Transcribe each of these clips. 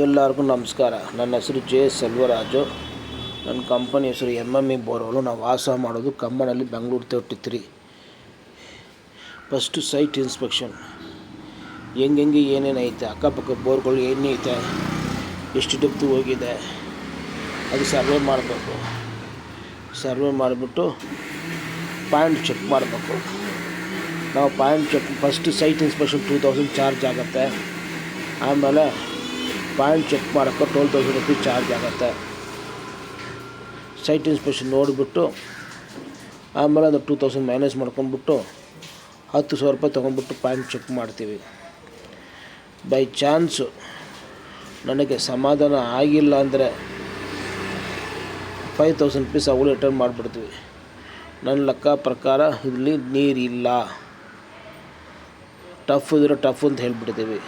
ಎಲ್ಲರಿಗೂ ನಮಸ್ಕಾರ. ನನ್ನ ಹೆಸರು ಜೆ ಸೆಲ್ವರಾಜು. ನನ್ನ ಕಂಪನಿ ಹೆಸರು MME ಬೋರ್ವೆಲ್ಲು. ನಾವು ವಾಸ ಮಾಡೋದು Kammanahalli, Bengaluru 33. First site inspection, ಹೆಂಗೆ ಏನೇನೈತೆ, ಅಕ್ಕಪಕ್ಕ ಬೋರ್ಗಳು ಏನೈತೆ, ಎಷ್ಟು ಡೆಪ್ತು ಹೋಗಿದೆ, ಅದು ಸರ್ವೆ ಮಾಡಬೇಕು. ಸರ್ವೆ ಮಾಡಿಬಿಟ್ಟು ಪಾಯಿಂಟ್ ಚೆಕ್ ಮಾಡಬೇಕು. ನಾವು point check first site inspection 2000 charge ಆಗುತ್ತೆ. ಆಮೇಲೆ ಪಾಯಿಂಟ್ ಚೆಕ್ ಮಾಡೋಕ್ಕೆ 12,000 ರೂಪೀಸ್ ಚಾರ್ಜ್ ಆಗುತ್ತೆ. ಸೈಟ್ ಇನ್ಸ್ಪೆಕ್ಷನ್ ನೋಡಿಬಿಟ್ಟು ಆಮೇಲೆ ಅದು 2,000 ಮೈನಸ್ ಮಾಡ್ಕೊಂಡ್ಬಿಟ್ಟು 10,000 ರೂಪಾಯಿ ತೊಗೊಂಡ್ಬಿಟ್ಟು ಪಾಯಿಂಟ್ ಚೆಕ್ ಮಾಡ್ತೀವಿ. ಬೈ ಚಾನ್ಸು ನನಗೆ ಸಮಾಧಾನ ಆಗಿಲ್ಲ ಅಂದರೆ 5,000 ರೂಪೀಸ್ ಅವಳು ರಿಟರ್ನ್ ಮಾಡಿಬಿಡ್ತೀವಿ. ನನ್ನ ಲೆಕ್ಕ ಪ್ರಕಾರ ಇಲ್ಲಿ ನೀರಿಲ್ಲ, ಟಫ್ ಇದ್ರೆ ಟಫ್ ಅಂತ ಹೇಳ್ಬಿಡ್ತೀವಿ,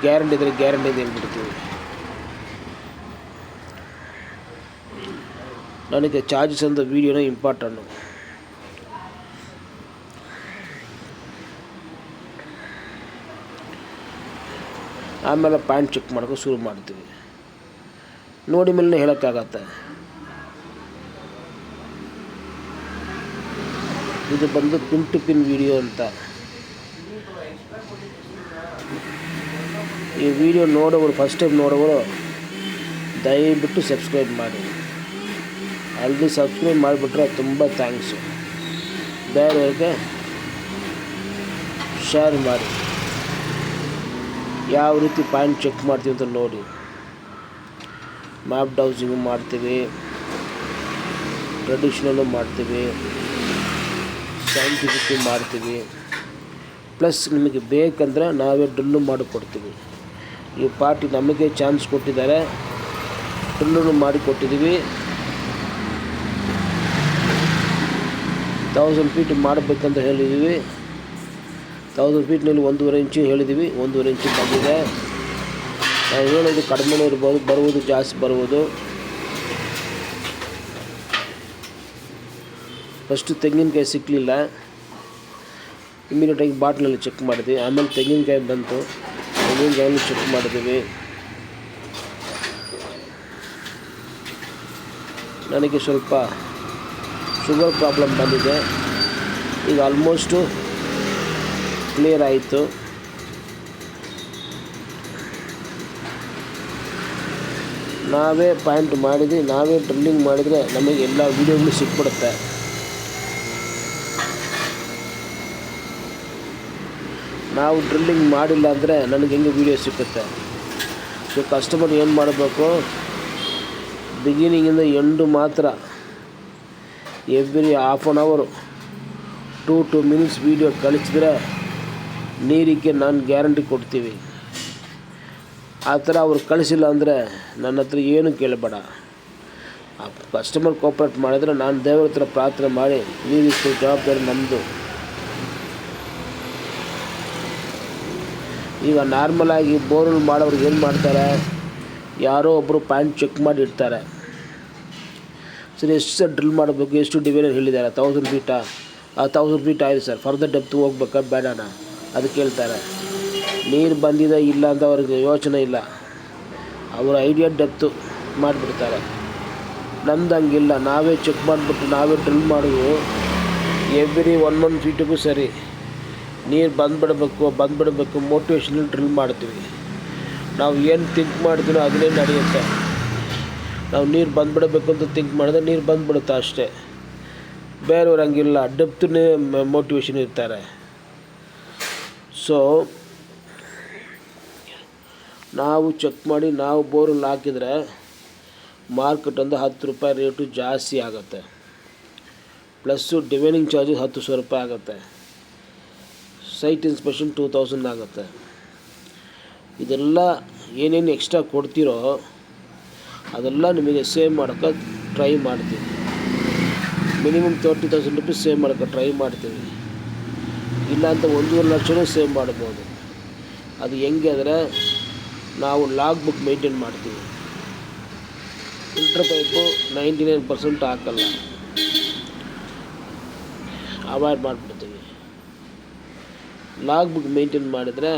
ಗ್ಯಾರಂಟಿ ಇದ್ದರೆ ಗ್ಯಾರಂಟಿ ಅಂತ ಹೇಳ್ಬಿಡ್ತೀವಿ. ನನಗೆ ಚಾರ್ಜಸ್ ಅಂತ ವೀಡಿಯೋನ ಇಂಪಾರ್ಟೆಂಟು. ಆಮೇಲೆ ಪಾಯಿಂಟ್ ಚೆಕ್ ಮಾಡೋಕ್ಕೆ ಶುರು ಮಾಡ್ತೀವಿ. ನೋಡಿ ಮೇಲೆ ಹೇಳೋಕ್ಕಾಗತ್ತೆ. ಇದು ಬಂದು ಪಿನ್ ಟು ಪಿನ್ ವೀಡಿಯೋ ಅಂತ. ಈ ವಿಡಿಯೋ ನೋಡೋರು, ಫಸ್ಟ್ ಟೈಮ್ ನೋಡೋರು ದಯವಿಟ್ಟು ಸಬ್ಸ್ಕ್ರೈಬ್ ಮಾಡಿ. ಆಲ್ರೆಡಿ ಸಬ್ಸ್ಕ್ರೈಬ್ ಮಾಡಿಬಿಟ್ರೆ ತುಂಬ ಥ್ಯಾಂಕ್ಸು. ಬೇರೆಯವ್ರಿಗೆ ಶೇರ್ ಮಾಡಿ. ಯಾವ ರೀತಿ ಪಾಯಿಂಟ್ ಚೆಕ್ ಮಾಡ್ತೀವಿ ಅಂತ ನೋಡಿ. ಮ್ಯಾಪ್ ಡೌಸಿಂಗು ಮಾಡ್ತೀವಿ, ಟ್ರೆಡಿಷ್ನಲ್ಲು ಮಾಡ್ತೀವಿ, ಸೈಂಟಿಫಿಕ್ಕು ಮಾಡ್ತೀವಿ. ಪ್ಲಸ್ ನಿಮಗೆ ಬೇಕಂದರೆ ನಾವೇ ಡ್ರಿಲ್ಲು ಮಾಡಿಕೊಡ್ತೀವಿ. ಈ ಪಾರ್ಟಿ ನಮಗೆ ಚಾನ್ಸ್ ಕೊಟ್ಟಿದ್ದಾರೆ, ಡ್ರಿಲ್ಲನ್ನು ಮಾಡಿಕೊಟ್ಟಿದ್ದೀವಿ. 1000 ಫೀಟ್ ಮಾಡಬೇಕಂತ ಹೇಳಿದ್ದೀವಿ. 1000 ಫೀಟ್ನಲ್ಲಿ 1.5 ಇಂಚು ಹೇಳಿದ್ದೀವಿ. 1.5 ಇಂಚು ಬಂದಿದೆ. ನಾವು ಹೇಳೋದು ಕಡಿಮೆ ಇರ್ಬೋದು, ಬರುವುದು ಜಾಸ್ತಿ ಬರುವುದು. ಫಸ್ಟು ತೆಂಗಿನಕಾಯಿ ಸಿಕ್ಕಲಿಲ್ಲ, ಇಮ್ಮಿಡಿಯೇಟಾಗಿ ಬಾಟ್ಲಲ್ಲಿ ಚೆಕ್ ಮಾಡಿದ್ವಿ. ಆಮೇಲೆ ತೆಂಗಿನಕಾಯಿ ಬಂತು, ತೆಂಗಿನಕಾಯನ್ನು ಚೆಕ್ ಮಾಡಿದ್ದೀವಿ. ನನಗೆ ಸ್ವಲ್ಪ ಶುಗರ್ ಪ್ರಾಬ್ಲಮ್ ಬಂದಿದೆ. ಈಗ ಆಲ್ಮೋಸ್ಟು ಕ್ಲಿಯರ್ ಆಯಿತು. ನಾವೇ ಪಾಯಿಂಟ್ ಮಾಡಿದ್ವಿ, ನಾವೇ ಡ್ರಿಲ್ಲಿಂಗ್ ಮಾಡಿದರೆ ನಮಗೆ ಎಲ್ಲ ವೀಡಿಯೋಗಳು ಸಿಕ್ಬಿಡುತ್ತೆ. ನಾವು ಡ್ರಿಲ್ಲಿಂಗ್ ಮಾಡಿಲ್ಲ ಅಂದರೆ ನನಗೆ ಹೆಂಗೆ ವೀಡಿಯೋ ಸಿಕ್ಕುತ್ತೆ. ಸೊ ಕಸ್ಟಮರ್ ಏನು ಮಾಡಬೇಕು, ಬಿಗಿನಿಂಗಿಂದ ಎಂಡು ಮಾತ್ರ ಎವ್ರಿ ಹಾಫ್ ಆನ್ ಅವರು 2 ಮಿನಿಟ್ಸ್ ವೀಡಿಯೋ ಕಳಿಸಿದ್ರೆ ನೀರಿಗೆ ನಾನು ಗ್ಯಾರಂಟಿ ಕೊಡ್ತೀವಿ. ಆ ಥರ ಅವ್ರು ಕಳಿಸಿಲ್ಲ ಅಂದರೆ ನನ್ನ ಹತ್ರ ಏನು ಕೇಳಬೇಡ. ಆ ಕಸ್ಟಮರ್ ಕೋಆಪ್ರೇಟ್ ಮಾಡಿದರೆ ನಾನು ದೇವ್ರ ಹತ್ರ ಪ್ರಾರ್ಥನೆ ಮಾಡಿ ನೀರಿಷ್ಟು ಜವಾಬ್ದಾರಿ ನಮ್ಮದು. ಈಗ ನಾರ್ಮಲಾಗಿ ಬೋರ್ವೆಲ್ ಮಾಡೋರು ಏನು ಮಾಡ್ತಾರೆ, ಯಾರೋ ಒಬ್ಬರು ಪಾಯಿಂಟ್ ಚೆಕ್ ಮಾಡಿ ಇಡ್ತಾರೆ. ಸರ್ ಎಷ್ಟು ಡ್ರಿಲ್ ಮಾಡಬೇಕು, ಎಷ್ಟು ಡಿವೈಡರ್ ಹೇಳಿದ್ದಾರೆ, 1000 ಫೀಟಾ? 1000 ಫೀಟ್ ಆಯಿತು ಸರ್, ಫರ್ದರ್ ಡೆಪ್ತ್ ಹೋಗ್ಬೇಕಾ ಬೇಡಣ ಅದು ಕೇಳ್ತಾರೆ. ನೀರು ಬಂದಿದೆ ಇಲ್ಲ ಅಂತ ಅವ್ರಿಗೆ ಯೋಚನೆ ಇಲ್ಲ, ಅವರ ಐಡಿಯಾ ಡೆಪ್ತು ಮಾಡಿಬಿಡ್ತಾರೆ. ನಮ್ದು ಹಂಗಿಲ್ಲ, ನಾವೇ ಚೆಕ್ ಮಾಡಿಬಿಟ್ಟು ನಾವೇ ಡ್ರಿಲ್ ಮಾಡೋದು. ಎವ್ರಿ 1 ಫೀಟಿಗೂ ಸರಿ ನೀರು ಬಂದುಬಿಡಬೇಕು ಮೋಟಿವೇಶನಲ್ಲಿ ಡ್ರಿಲ್ ಮಾಡ್ತೀವಿ. ನಾವು ಏನು ಥಿಂಕ್ ಮಾಡ್ತೀನೋ ಅದನ್ನೇ ನಡೆಯುತ್ತೆ. ನಾವು ನೀರು ಬಂದುಬಿಡಬೇಕು ಅಂತ ಥಿಂಕ್ ಮಾಡಿದ್ರೆ ನೀರು ಬಂದುಬಿಡುತ್ತೆ ಅಷ್ಟೇ. ಬೇರೆಯವ್ರು ಹಂಗಿಲ್ಲ, ಡೆಪ್ತನ್ನೇ ಮೋಟಿವೇಶನ್ ಇರ್ತಾರೆ. ಸೊ ನಾವು ಚೆಕ್ ಮಾಡಿ ನಾವು ಬೋರ್ವೆಲ್ ಹಾಕಿದರೆ ಮಾರ್ಕೆಟ್ ಅಂದರೆ 10 ರೂಪಾಯಿ ರೇಟು ಜಾಸ್ತಿ ಆಗುತ್ತೆ. ಪ್ಲಸ್ಸು ಡಿವೈನಿಂಗ್ ಚಾರ್ಜಸ್ 10,000 ರೂಪಾಯಿ ಆಗುತ್ತೆ. ಸೈಟ್ ಇನ್ಸ್ಪೆಕ್ಷನ್ 2,000 ಆಗುತ್ತೆ. ಇದೆಲ್ಲ ಏನೇನು ಎಕ್ಸ್ಟ್ರಾ ಕೊಡ್ತೀರೋ ಅದೆಲ್ಲ ನಿಮಗೆ ಸೇವ್ ಮಾಡೋಕ್ಕೆ ಟ್ರೈ ಮಾಡ್ತೀವಿ. ಮಿನಿಮಮ್ 30,000 ರೂಪೀಸ್ ಸೇವ್ ಮಾಡೋಕ್ಕೆ ಟ್ರೈ ಮಾಡ್ತೀವಿ. ಇಲ್ಲಾಂತ 1.5 ಲಕ್ಷನೂ ಸೇವ್ ಮಾಡ್ಬೋದು. ಅದು ಹೆಂಗೆ ಅಂದರೆ ನಾವು ಲಾಗ್ ಬುಕ್ ಮೇಂಟೈನ್ ಮಾಡ್ತೀವಿ. ಫಿಲ್ಟರ್ ಪೈಪು 99% ಹಾಕಲ್ಲ, ಅವಾಯ್ಡ್ ಮಾಡಿಬಿಡ್ತೀವಿ. ಲಾಗ್ ಬುಕ್ ಮೇಂಟೈನ್ ಮಾಡಿದರೆ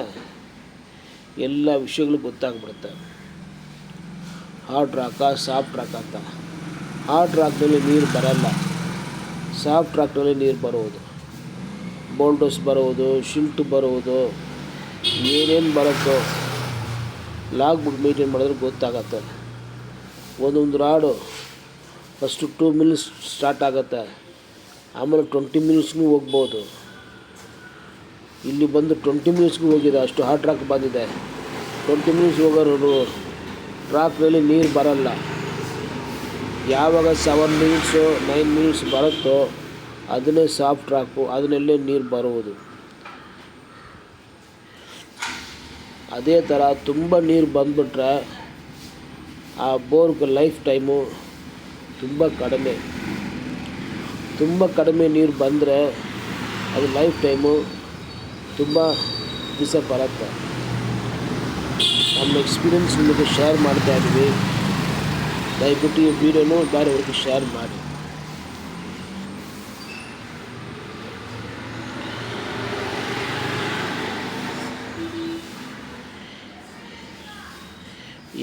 ಎಲ್ಲ ವಿಷಯಗಳು ಗೊತ್ತಾಗ್ಬಿಡುತ್ತೆ. ಹಾರ್ಡ್ ರಾಕ ಸಾಫ್ಟ್ ರಾಕ್ ಅಂತ. ಹಾರ್ಡ್ ರಾಕ್ನಲ್ಲಿ ನೀರು ಬರಲ್ಲ, ಸಾಫ್ಟ್ ರಾಕ್ನಲ್ಲಿ ನೀರು ಬರುವುದು, ಬೋಲ್ಡರ್ಸ್ ಬರುವುದು, ಶಿಲ್ಟು ಬರುವುದು, ಏನೇನು ಬರುತ್ತೋ ಲಾಗ್ ಬುಕ್ ಮೇಂಟೈನ್ ಮಾಡಿದ್ರೆ ಗೊತ್ತಾಗತ್ತೆ. ಒಂದೊಂದು ರಾಡು ಫಸ್ಟು 2 ಮಿನಿಟ್ಸ್ ಸ್ಟಾರ್ಟ್ ಆಗುತ್ತೆ, ಆಮೇಲೆ 20 ಮಿನಿಟ್ಸ್ಗೂ ಹೋಗ್ಬೋದು. ಇಲ್ಲಿ ಬಂದು 20 ಮಿನಿಟ್ಸ್ಗೂ ಹೋಗಿದೆ, ಅಷ್ಟು ಹಾರ್ಡ್ ರಾಕ್ ಬಂದಿದೆ. 20 ಮಿನಿಟ್ಸ್ ಹೋಗೋರು ರಾಕ್ನಲ್ಲಿ ನೀರು ಬರಲ್ಲ. ಯಾವಾಗ 7 ಮಿನಿಟ್ಸು 9 ಮಿನಿಟ್ಸ್ ಬರುತ್ತೋ ಅದನ್ನೇ ಸಾಫ್ಟ್ ರಾಕು, ಅದನ್ನಲ್ಲೇ ನೀರು ಬರುವುದು. ಅದೇ ಥರ ತುಂಬ ನೀರು ಬಂದುಬಿಟ್ರೆ ಆ ಬೋರ್ಗೆ ಲೈಫ್ ಟೈಮು ತುಂಬ ಕಡಿಮೆ ನೀರು ಬಂದರೆ ಅದು ಲೈಫ್ ಟೈಮು ತುಂಬ ದಿವಸ ಬರುತ್ತೆ. ನಮ್ಮ ಎಕ್ಸ್ಪೀರಿಯನ್ಸ್ ನಿಮಗೆ ಶೇರ್ ಮಾಡ್ತಾ ಇದ್ದೀವಿ. ದಯವಿಟ್ಟು ಈ ವಿಡಿಯೋನು ಬೇರೆಯವ್ರಿಗೆ ಶೇರ್ ಮಾಡಿ.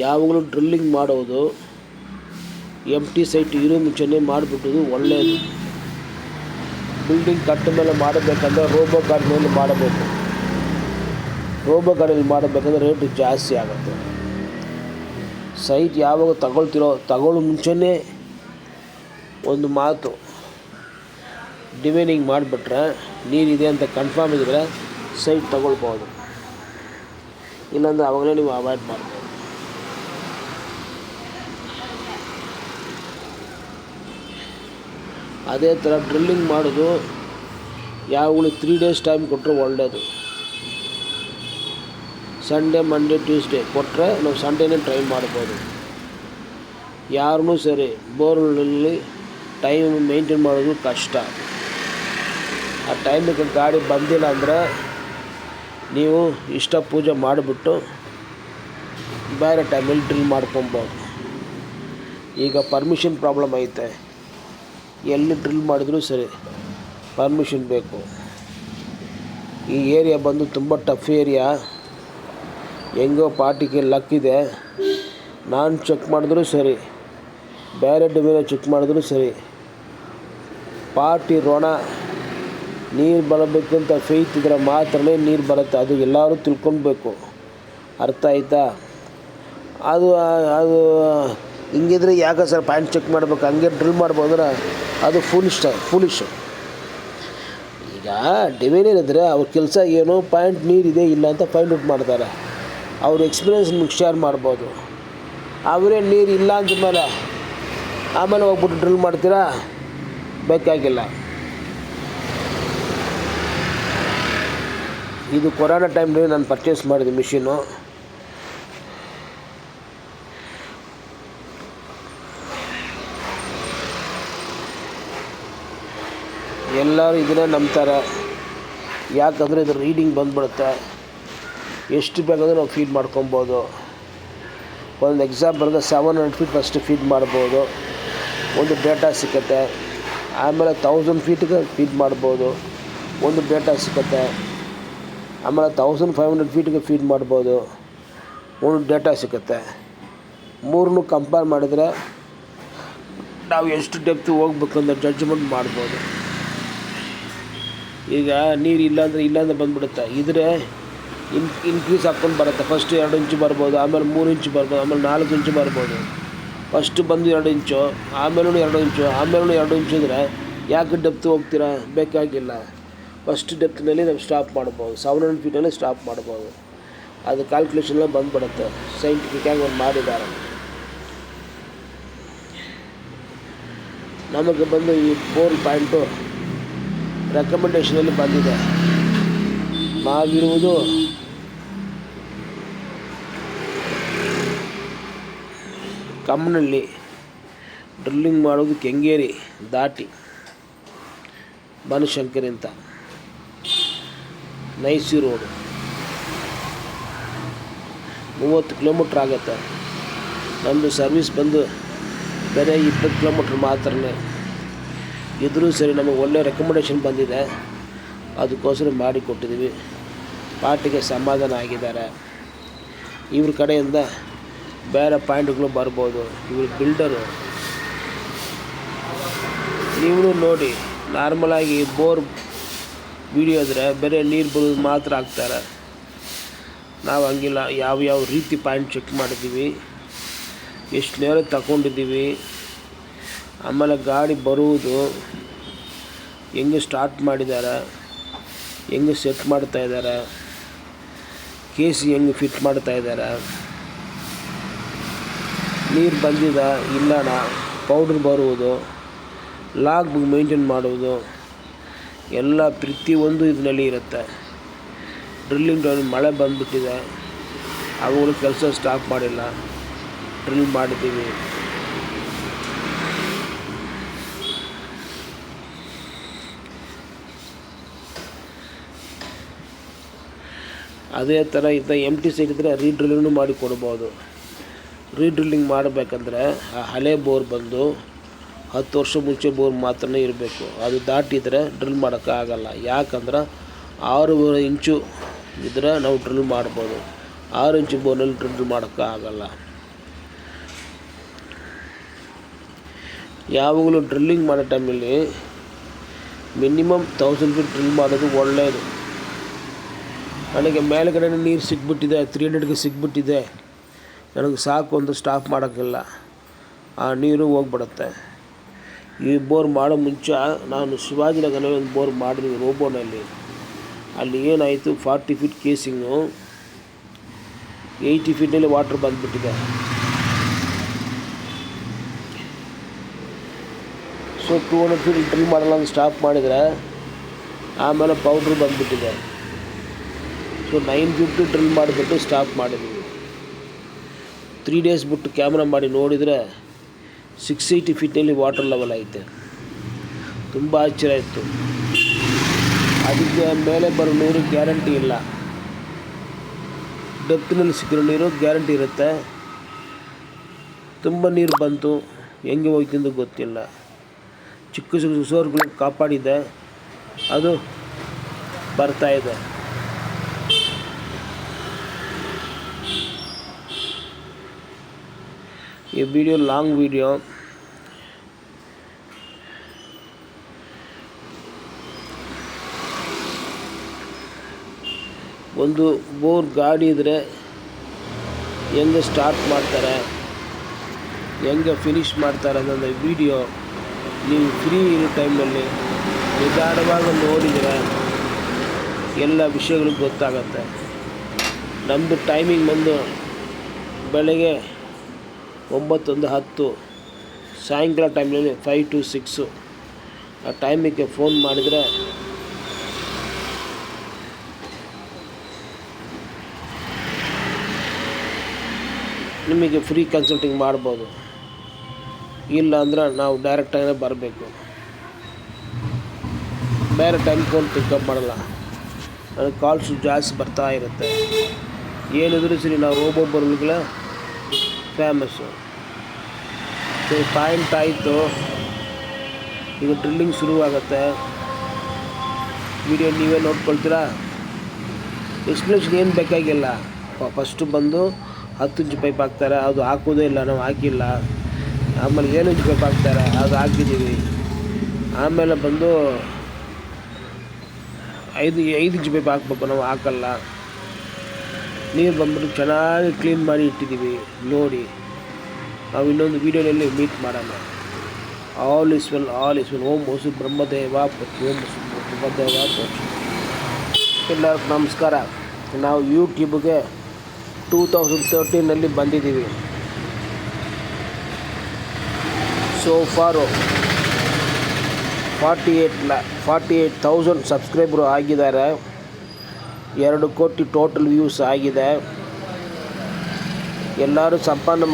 ಯಾವಾಗಲೂ ಡ್ರಿಲ್ಲಿಂಗ್ ಮಾಡೋದು ಎಂಟಿ ಸೈಟ್ ಇರೋ ಮುಂಚೆನೇ ಮಾಡಿಬಿಟ್ಟೋದು ಒಳ್ಳೆಯದು. ಬಿಲ್ಡಿಂಗ್ ಕಟ್ಟ ಮೇಲೆ ಮಾಡಬೇಕಂದ್ರೆ ರೋಬೋ ಗಾರ್ಡ್ ಮೇಲೆ ಮಾಡಬೇಕು. ರೋಬೋ ಗಾರ್ಡಲ್ಲಿ ಮಾಡಬೇಕಂದ್ರೆ ರೇಟ್ ಜಾಸ್ತಿ ಆಗುತ್ತೆ. ಸೈಟ್ ಯಾವಾಗ ತಗೊಳ್ಳೋ ಮುಂಚೆನೇ ಒಂದು ಮಾತು ಡಿವೈನಿಂಗ್ ಮಾಡಿಬಿಟ್ರೆ ನೀರಿದೆ ಅಂತ ಕನ್ಫರ್ಮ್ ಇದ್ದರೆ ಸೈಟ್ ತಗೊಳ್ಬೋದು, ಇಲ್ಲಾಂದರೆ ಆವಾಗಲೇ ನೀವು ಅವಾಯ್ಡ್ ಮಾಡ್ಬೋದು. ಅದೇ ಥರ ಡ್ರಿಲ್ಲಿಂಗ್ ಮಾಡೋದು ಯಾವಾಗಲೂ 3 ಡೇಸ್ ಟೈಮ್ ಕೊಟ್ಟರೆ ಒಳ್ಳೆಯದು. ಸಂಡೇ ಮಂಡೇ ಟ್ಯೂಸ್ಡೇ ಕೊಟ್ಟರೆ ನಾವು ಸಂಡೇನೇ ಟ್ರೈ ಮಾಡ್ಬೋದು. ಯಾರೂ ಸರಿ ಬೋರ್ನಲ್ಲಿ ಟೈಮ್ ಮೇಂಟೈನ್ ಮಾಡೋದು ಕಷ್ಟ. ಆ ಟೈಮಿಗೆ ಗಾಡಿ ಬಂದಿಲ್ಲ ಅಂದರೆ ನೀವು ಇಷ್ಟ ಪೂಜೆ ಮಾಡಿಬಿಟ್ಟು ಬೇರೆ ಟೈಮಲ್ಲಿ ಡ್ರಿಲ್ ಮಾಡ್ಕೊಬೋದು. ಈಗ ಪರ್ಮಿಷನ್ ಪ್ರಾಬ್ಲಮ್ ಐತೆ, ಎಲ್ಲಿ ಡ್ರಿಲ್ ಮಾಡಿದ್ರೂ ಸರಿ ಪರ್ಮಿಷನ್ ಬೇಕು. ಈ ಏರಿಯಾ ಬಂದು ತುಂಬ ಟಫ್ ಏರಿಯಾ. ಹೆಂಗೋ ಪಾರ್ಟಿಗೆ ಲಕ್ ಇದೆ, ನಾನು ಚೆಕ್ ಮಾಡಿದ್ರೂ ಸರಿ, ಬೇರೆ ಡಿವೈನ ಚೆಕ್ ಮಾಡಿದ್ರೂ ಸರಿ, ಪಾರ್ಟಿ ಋಣ ನೀರು ಬರಬೇಕು ಅಂತ ಫೇತ್ ಇದ್ರೆ ಮಾತ್ರನೇ ನೀರು ಬರುತ್ತೆ. ಅದು ಎಲ್ಲರೂ ತಿಳ್ಕೊಳ್ಬೇಕು, ಅರ್ಥ ಆಯ್ತಾ? ಅದು ಹಿಂಗಿದ್ರೆ ಯಾಕೆ ಸರ್ ಪಾಯಿಂಟ್ ಚೆಕ್ ಮಾಡಬೇಕು, ಹಂಗೆ ಡ್ರಿಲ್ ಮಾಡ್ಬೋದ್ರೆ ಅದು ಫೂಲಿಶ್. ಈಗ ಡಿವೈನರ್ ಇದ್ದರೆ ಅವ್ರ ಕೆಲಸ ಏನು, ಪಾಯಿಂಟ್ ನೀರಿದೆ ಇಲ್ಲ ಅಂತ ಫೈಂಡ್ ಔಟ್ ಮಾಡ್ತಾರೆ. ಅವ್ರ ಎಕ್ಸ್ಪೀರಿಯೆನ್ಸ್ ನಿಮ್ಗೆ ಶೇರ್ ಮಾಡ್ಬೋದು. ಅವರೇ ನೀರು ಇಲ್ಲ ಅಂದಮೇಲೆ ಆಮೇಲೆ ಹೋಗ್ಬಿಟ್ಟು ಡ್ರಿಲ್ ಮಾಡ್ತೀರಾ, ಬೇಕಾಗಿಲ್ಲ. ಇದು ಕೊರೋನಾ ಟೈಮ್ನಲ್ಲಿ ನಾನು ಪರ್ಚೇಸ್ ಮಾಡಿದೆ ಮಿಷಿನು. ಎಲ್ಲರೂ ಇದನ್ನೇ ನಂಬ್ತಾರೆ. ಯಾಕಂದರೆ ಇದು ರೀಡಿಂಗ್ ಬಂದ್ಬಿಡುತ್ತೆ, ಎಷ್ಟು ಬೇಕಾದರೂ ನಾವು ಫೀಡ್ ಮಾಡ್ಕೊಬೋದು. ಒಂದು ಎಕ್ಸಾಂಪಲ್ಗೆ 700 ಫೀಟ್ ಫಸ್ಟ್ ಫೀಡ್ ಮಾಡ್ಬೋದು, ಒಂದು ಡೇಟಾ ಸಿಕ್ಕತ್ತೆ. ಆಮೇಲೆ 1000 ಫೀಟ್ಗೆ ಫೀಡ್ ಮಾಡ್ಬೋದು, ಒಂದು ಡೇಟಾ ಸಿಕ್ಕತ್ತೆ. ಆಮೇಲೆ 1500 ಫೀಟ್ಗೆ ಫೀಡ್ ಮಾಡ್ಬೋದು, ಒಂದು ಡೇಟಾ ಸಿಕ್ಕತ್ತೆ. ಮೂರನ್ನು ಕಂಪೇರ್ ಮಾಡಿದರೆ ನಾವು ಎಷ್ಟು ಡೆಪ್ತ್ ಹೋಗ್ಬೇಕಂತ ಜಡ್ಜ್ಮೆಂಟ್ ಮಾಡ್ಬೋದು. ಈಗ ನೀರು ಇಲ್ಲಾಂದರೆ ಬಂದುಬಿಡುತ್ತೆ. ಇದ್ರೆ ಇನ್ಕ್ರೀಸ್ ಹಾಕ್ಕೊಂಡು ಬರುತ್ತೆ. ಫಸ್ಟ್ 2 ಇಂಚು ಬರ್ಬೋದು, ಆಮೇಲೆ 3 ಇಂಚು ಬರ್ಬೋದು, ಆಮೇಲೆ 4 ಇಂಚು ಬರ್ಬೋದು. ಫಸ್ಟ್ ಬಂದು 2 ಇಂಚು, ಆಮೇಲೂ 2 ಇಂಚು, ಆಮೇಲೂ 2 ಇಂಚು ಇದ್ದರೆ ಯಾಕೆ ಡೆಪ್ತ್ ಹೋಗ್ತೀರಾ, ಬೇಕಾಗಿಲ್ಲ. ಫಸ್ಟ್ ಡೆಪ್ತ್ನಲ್ಲಿ ನಾವು ಸ್ಟಾಪ್ ಮಾಡ್ಬೋದು, 700 ಫೀಟಲ್ಲಿ ಸ್ಟಾಪ್ ಮಾಡ್ಬೋದು. ಅದು ಕ್ಯಾಲ್ಕುಲೇಷನ್ಲ್ಲ ಬಂದುಬಿಡುತ್ತೆ, ಸೈಂಟಿಫಿಕ್ಕಾಗಿ ಒಂದು ಮಾಡಿದ್ದಾರೆ. ನಮಗೆ ಬಂದು ಈ 4 ಪಾಯಿಂಟು ರೆಕಮೆಂಡೇಷನಲ್ಲಿ ಬಂದಿದೆ. ನಾವಿರುವುದು ಕಮ್ಮನಹಳ್ಳಿ, ಡ್ರಿಲ್ಲಿಂಗ್ ಮಾಡೋದು ಕೆಂಗೇರಿ ದಾಟಿ ಬನಶಂಕರಿ ಅಂತ, ನೈಸಿ ರೋಡು 30 ಕಿಲೋಮೀಟ್ರ್ ಆಗುತ್ತೆ. ನಮ್ಮದು ಸರ್ವಿಸ್ ಬಂದು ಬೇರೆ 20 ಕಿಲೋಮೀಟ್ರ್ ಮಾತ್ರನೇ ಇದ್ರೂ ಸರಿ. ನಮಗೆ ಒಳ್ಳೆ ರೆಕಮೆಂಡೇಷನ್ ಬಂದಿದೆ, ಅದಕ್ಕೋಸ್ಕರ ಮಾಡಿ ಕೊಟ್ಟಿದ್ದೀವಿ. ಪಾರ್ಟಿಗೆ ಸಮಾಧಾನ ಆಗಿದ್ದಾರೆ. ಇವ್ರ ಕಡೆಯಿಂದ ಬೇರೆ ಪಾಯಿಂಟ್ಗಳು ಬರ್ಬೋದು. ಇವರು ಬಿಲ್ಡರು. ನೀವು ನೋಡಿ, ನಾರ್ಮಲಾಗಿ ಬೋರ್ ವಿಡಿಯೋ ಇದ್ದರೆ ಬರೀ ನೀರು ಬರೋದು ಮಾತ್ರ ಹಾಕ್ತಾರೆ. ನಾವು ಹಂಗಿಲ್ಲ, ಯಾವ ರೀತಿ ಪಾಯಿಂಟ್ ಚೆಕ್ ಮಾಡಿದ್ದೀವಿ, ಎಷ್ಟು ನೇರ ತಗೊಂಡಿದ್ದೀವಿ, ಆಮೇಲೆ ಗಾಡಿ ಬರುವುದು ಹೆಂಗೆ ಸ್ಟಾರ್ಟ್ ಮಾಡಿದ್ದಾರೆ, ಹೆಂಗೆ ಸೆಟ್ ಮಾಡ್ತಾಯಿದ್ದಾರೆ, KC ಹೆಂಗೆ ಫಿಟ್ ಮಾಡ್ತಾಯಿದ್ದಾರೆ, ನೀರು ಬಂದಿದ ಇಲ್ಲಣ, ಪೌಡ್ರ್ ಬರುವುದು, ಲಾಗ್ ಬುಕ್ ಮೇಂಟೈನ್ ಮಾಡುವುದು ಎಲ್ಲ ಪ್ರತಿಯೊಂದು ಇದರಲ್ಲಿ ಇರುತ್ತೆ. ಡ್ರಿಲ್ಲಿಂಗ್ ಟೈಮ್ ಮಳೆ ಬಂದುಬಿಟ್ಟಿದೆ, ಅವುಗಳು ಕೆಲಸ ಸ್ಟಾಪ್ ಮಾಡಿಲ್ಲ, ಡ್ರಿಲ್ ಮಾಡಿದ್ದೀವಿ. ಅದೇ ಥರ ಎಂಟಿ ಸೈಡ್ ಇದ್ದರೆ ರೀಡ್ರಿಲ್ಲಿಂಗ್ ಮಾಡಿ ಕೊಡ್ಬೋದು. ರೀಡ್ರಿಲ್ಲಿಂಗ್ ಮಾಡಬೇಕಂದ್ರೆ ಆ ಹಳೆ ಬೋರ್ ಬಂದು 10 ವರ್ಷ ಮುಂಚೆ ಬೋರ್ ಮಾತ್ರ ಇರಬೇಕು. ಅದು ದಾಟಿದರೆ ಡ್ರಿಲ್ ಮಾಡೋಕ್ಕಾಗಲ್ಲ. ಯಾಕಂದ್ರೆ 6 ಇಂಚು ಇದ್ರೆ ನಾವು ಡ್ರಿಲ್ ಮಾಡ್ಬೋದು. 6 ಇಂಚು ಬೋರ್ನಲ್ಲಿ ಡ್ರಿಲ್ ಮಾಡೋಕ್ಕಾಗಲ್ಲ. ಯಾವಾಗಲೂ ಡ್ರಿಲ್ಲಿಂಗ್ ಮಾಡೋ ಟೈಮಲ್ಲಿ ಮಿನಿಮಮ್ 1000 ಫೀಟ್ ಡ್ರಿಲ್ ಮಾಡೋದು ಒಳ್ಳೆಯದು. ನನಗೆ ಮೇಲ್ಗಡೆ ನೀರು ಸಿಕ್ಬಿಟ್ಟಿದೆ, 300ಗೆ ಸಿಕ್ಬಿಟ್ಟಿದೆ, ನನಗೆ ಸಾಕು ಅಂತ ಸ್ಟಾಪ್ ಮಾಡೋಕ್ಕಿಲ್ಲ, ಆ ನೀರು ಹೋಗ್ಬಿಡುತ್ತೆ. ಈ ಬೋರ್ ಮಾಡೋ ಮುಂಚೆ ನಾನು ಶಿವಾಜಿನಗರದಲ್ಲಿ ಒಂದು ಬೋರ್ ಮಾಡಿದ್ವಿ ರೋಬೋನಲ್ಲಿ. ಅಲ್ಲಿ ಏನಾಯಿತು, 40 ಫೀಟ್ ಕೇಸಿಂಗು, 80 ಫೀಟ್ನಲ್ಲಿ ವಾಟ್ರ್ ಬಂದುಬಿಟ್ಟಿದೆ. ಸೊ 200 ಫೀಟ್ ಡ್ರಿಲ್ ಮಾಡಲ್ಲ ಅಂತ ಸ್ಟಾಪ್ ಮಾಡಿದರೆ ಆಮೇಲೆ ಪೌಡ್ರ್ ಬಂದುಬಿಟ್ಟಿದೆ. ಸೊ 950 ಡ್ರಿಲ್ ಮಾಡಿಬಿಟ್ಟು ಸ್ಟಾಪ್ ಮಾಡಿದ್ವಿ. 3 ಡೇಸ್ ಬಿಟ್ಟು ಕ್ಯಾಮ್ರಾ ಮಾಡಿ ನೋಡಿದರೆ 680 ಫೀಟ್ನಲ್ಲಿ ವಾಟರ್ ಲೆವೆಲ್ ಐತೆ. ತುಂಬ ಆಶ್ಚರ್ಯ ಇತ್ತು. ಅದಕ್ಕೆ ಮೇಲೆ ಬರೋ ನೀರು ಗ್ಯಾರಂಟಿ ಇಲ್ಲ. ಡೆಪ್ತ್ನಲ್ಲಿ ಸಿಕ್ಕಿರೋ ನೀರು ಗ್ಯಾರಂಟಿ ಇರುತ್ತೆ. ತುಂಬ ನೀರು ಬಂತು, ಹೆಂಗೆ ಹೋಯ್ತು ಅಂತ ಗೊತ್ತಿಲ್ಲ. ಚಿಕ್ಕ ಚಿಕ್ಕ ಸೋರ್ಗಳು ಕಾಪಾಡಿದೆ, ಅದು ಬರ್ತಾಯಿದೆ. ಈ ವಿಡಿಯೋ ಲಾಂಗ್ ವಿಡಿಯೋ. ಒಂದು ಬೋರ್ ಗಾಡಿ ಇದ್ದರೆ ಹೆಂಗೆ ಸ್ಟಾರ್ಟ್ ಮಾಡ್ತಾರೆ, ಹೆಂಗೆ ಫಿನಿಷ್ ಮಾಡ್ತಾರೆ ಅನ್ನೋ ವಿಡಿಯೋ ನೀವು ಫ್ರೀ ಇರೋ ಟೈಮಲ್ಲಿ ನಿಧಾನವಾಗಿ ನೋಡಿದರೆ ಎಲ್ಲ ವಿಷಯಗಳು ಗೊತ್ತಾಗತ್ತೆ. ನಮ್ಮದು ಟೈಮಿಂಗ್ ಬಂದು ಬೆಳಗ್ಗೆ 9-10, ಸಾಯಂಕಾಲ ಟೈಮ್ನಲ್ಲಿ 5 to 6. ಆ ಟೈಮಿಗೆ ಫೋನ್ ಮಾಡಿದರೆ ನಿಮಗೆ ಫ್ರೀ ಕನ್ಸಲ್ಟಿಂಗ್ ಮಾಡ್ಬೋದು. ಇಲ್ಲ ಅಂದ್ರೆ ನಾವು ಡೈರೆಕ್ಟಾಗೇ ಬರಬೇಕು. ಬೇರೆ ಟೈಮ್ ಫೋನ್ ಪಿಕಪ್ ಮಾಡಲ್ಲ, ನನಗೆ ಕಾಲ್ಸು ಜಾಸ್ತಿ ಬರ್ತಾ ಇರುತ್ತೆ. ಏನಿದ್ರು ಸರಿ ನಾವು ರೋಬೋ ಬೋರ್ಗಳೇ ಫೇಮಸ್ಸು. ಸೊ ಪಾಯಿಂಟ್ ಆಯಿತು, ಈಗ ಡ್ರಿಲ್ಲಿಂಗ್ ಶುರುವಾಗುತ್ತೆ. ವಿಡಿಯೋ ನೀವೇ ನೋಡ್ಕೊಳ್ತೀರಾ. ಎಕ್ಸ್ಪ್ಲೇಷನ್ ಏನು ಬೇಕಾಗಿಲ್ಲ. ಫಸ್ಟು ಬಂದು 10 ಇಂಚು ಪೈಪ್ ಹಾಕ್ತಾರೆ, ಅದು ಹಾಕೋದೇ ಇಲ್ಲ, ನಾವು ಹಾಕಿಲ್ಲ. ಆಮೇಲೆ 7 ಇಂಚು ಪೈಪ್ ಹಾಕ್ತಾರೆ, ಅದು ಹಾಕಿದ್ದೀವಿ. ಆಮೇಲೆ ಬಂದು 5 ಇಂಚು ಪೈಪ್ ಹಾಕ್ಬೇಕು, ನಾವು ಹಾಕಲ್ಲ. ನೀರು ಬಂದ್ಬಿಟ್ಟು ಚೆನ್ನಾಗಿ ಕ್ಲೀನ್ ಮಾಡಿ ಇಟ್ಟಿದ್ದೀವಿ. ನೋಡಿ, ನಾವು ಇನ್ನೊಂದು ವೀಡಿಯೋನಲ್ಲಿ ಮೀಟ್ ಮಾಡೋಣ. All is well, all is well. Om Vasu Brahmadeva ಪತಿ, ಓಂ ವಸು ಬ್ರಹ್ಮದೇವ ಪತಿ. ಎಲ್ಲರಿಗೂ ನಮಸ್ಕಾರ. ನಾವು ಯೂಟ್ಯೂಬ್ಗೆ 2013ನಲ್ಲಿ ಬಂದಿದ್ದೀವಿ. ಸೋ ಫಾರು 48,000 ಸಬ್ಸ್ಕ್ರೈಬರು ಆಗಿದ್ದಾರೆ. 2 ಕೋಟಿ ಟೋಟಲ್ ವ್ಯೂಸ್ ಆಗಿದೆ. ಎಲ್ಲರೂ ಸಂಪಾದನೆ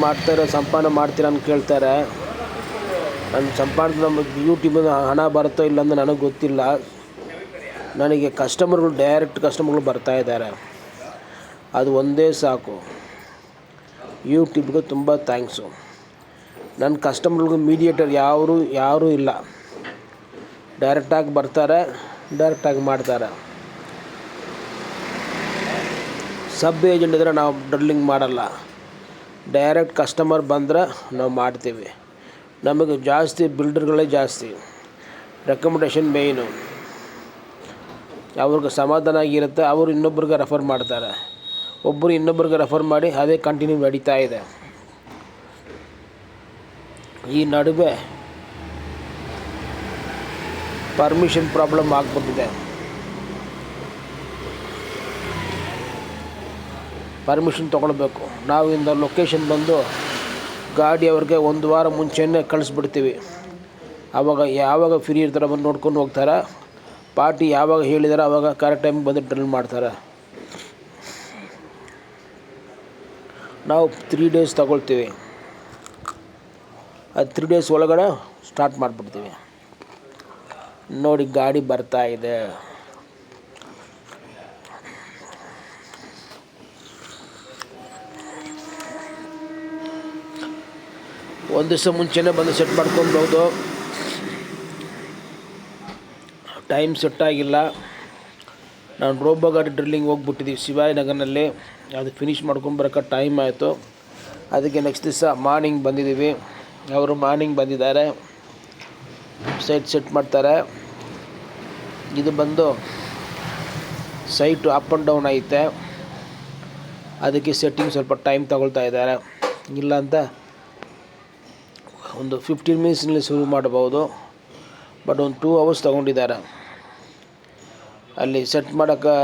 ಮಾಡ್ತೀರಾ ಅಂತ ಕೇಳ್ತಾರೆ. ನನ್ನ ಸಂಪಾದನೆ ನಮ್ಮ ಯೂಟ್ಯೂಬಿಂದ ಹಣ ಬರುತ್ತೋ ಇಲ್ಲ ಅಂತ ನನಗೆ ಗೊತ್ತಿಲ್ಲ. ನನಗೆ ಡೈರೆಕ್ಟ್ ಕಸ್ಟಮರ್ಗಳು ಬರ್ತಾಯಿದ್ದಾರೆ, ಅದು ಒಂದೇ ಸಾಕು. ಯೂಟ್ಯೂಬ್ಗೆ ತುಂಬ ಥ್ಯಾಂಕ್ಸು. ನನ್ನ ಕಸ್ಟಮರ್ಗಳು ಮೀಡಿಯೇಟರ್ ಯಾರೂ ಇಲ್ಲ. ಡೈರೆಕ್ಟಾಗಿ ಬರ್ತಾರೆ, ಡೈರೆಕ್ಟಾಗಿ ಮಾಡ್ತಾರೆ. ಸಬ್ ಏಜೆಂಟ್ ಇದ್ದರೆ ನಾವು ಡ್ರಿಲ್ಲಿಂಗ್ ಮಾಡಲ್ಲ, ಡೈರೆಕ್ಟ್ ಕಸ್ಟಮರ್ ಬಂದರೆ ನಾವು ಮಾಡ್ತೀವಿ. ನಮಗೆ ಜಾಸ್ತಿ ಬಿಲ್ಡರ್ಗಳೇ ಜಾಸ್ತಿ, ರೆಕಮೆಂಡೇಷನ್ ಮೇಯ್ನು. ಅವ್ರಿಗೆ ಸಮಾಧಾನ ಆಗಿರುತ್ತೆ, ಅವರು ಇನ್ನೊಬ್ರಿಗೆ ರೆಫರ್ ಮಾಡ್ತಾರೆ, ಒಬ್ಬರು ಇನ್ನೊಬ್ರಿಗೆ ರೆಫರ್ ಮಾಡಿ ಅದೇ ಕಂಟಿನ್ಯೂ ನಡೀತಾ ಇದೆ. ಈ ನಡುವೆ ಪರ್ಮಿಷನ್ ಪ್ರಾಬ್ಲಮ್ ಆಗಿಬಿಟ್ಟಿದೆ. ಪರ್ಮಿಷನ್ ತೊಗೊಳ್ಬೇಕು. ನಾವು ಇಂದ ಲೊಕೇಶನ್ ಬಂದು ಗಾಡಿ ಅವ್ರಿಗೆ 1 ವಾರ ಮುಂಚೆನೇ ಕಳಿಸ್ಬಿಡ್ತೀವಿ. ಆವಾಗ ಯಾವಾಗ ಫ್ರೀ ಇರ್ತಾರೆ ಬಂದು ನೋಡ್ಕೊಂಡು ಹೋಗ್ತಾರೆ. ಪಾರ್ಟಿ ಯಾವಾಗ ಹೇಳಿದಾರೆ ಆವಾಗ ಕರೆಕ್ಟ್ ಟೈಮಿಗೆ ಬಂದು ಡ್ರಿಲ್ ಮಾಡ್ತಾರೆ. ನಾವು 3 ಡೇಸ್ ತಗೊಳ್ತೀವಿ. ಅದು 3 ಡೇಸ್ ಒಳಗಡೆ ಸ್ಟಾರ್ಟ್ ಮಾಡಿಬಿಡ್ತೀವಿ. ನೋಡಿ ಗಾಡಿ ಬರ್ತಾ ಇದೆ. ಒಂದು ದಿವಸ ಮುಂಚೆನೇ ಬಂದು ಸೆಟ್ ಮಾಡ್ಕೊಬೋದು. ಟೈಮ್ ಸೆಟ್ ಆಗಿಲ್ಲ. ನಾನು ರೋಬೋ ಗಾಡಿ ಡ್ರಿಲ್ಲಿಂಗ್ ಹೋಗ್ಬಿಟ್ಟಿದ್ದೀವಿ ಶಿವಾಜಿ ನಗರ್ನಲ್ಲಿ. ಅದು ಫಿನಿಷ್ ಮಾಡ್ಕೊಂಬರೋಕೆ ಟೈಮ್ ಆಯಿತು. ಅದಕ್ಕೆ ನೆಕ್ಸ್ಟ್ ದಿವಸ ಮಾರ್ನಿಂಗ್ ಬಂದಿದ್ದೀವಿ. ಅವರು ಮಾರ್ನಿಂಗ್ ಬಂದಿದ್ದಾರೆ, ಸೈಟ್ ಸೆಟ್ ಮಾಡ್ತಾರೆ. ಇದು ಬಂದು ಸೈಟು ಅಪ್ ಆ್ಯಂಡ್ ಡೌನ್ ಐತೆ, ಅದಕ್ಕೆ ಸೆಟ್ಟಿಂಗ್ ಸ್ವಲ್ಪ ಟೈಮ್ ತಗೊಳ್ತಾ ಇದ್ದಾರೆ. ಇಲ್ಲ ಅಂತ ಒಂದು 15 ಮಿನಿಟ್ಸ್ನಲ್ಲಿ ಶುರು ಮಾಡ್ಬೋದು, ಬಟ್ ಒಂದು 2 ಅವರ್ಸ್ ತೊಗೊಂಡಿದ್ದಾರೆ. ಅಲ್ಲಿ ಸೆಟ್ ಮಾಡೋಕ್ಕೆ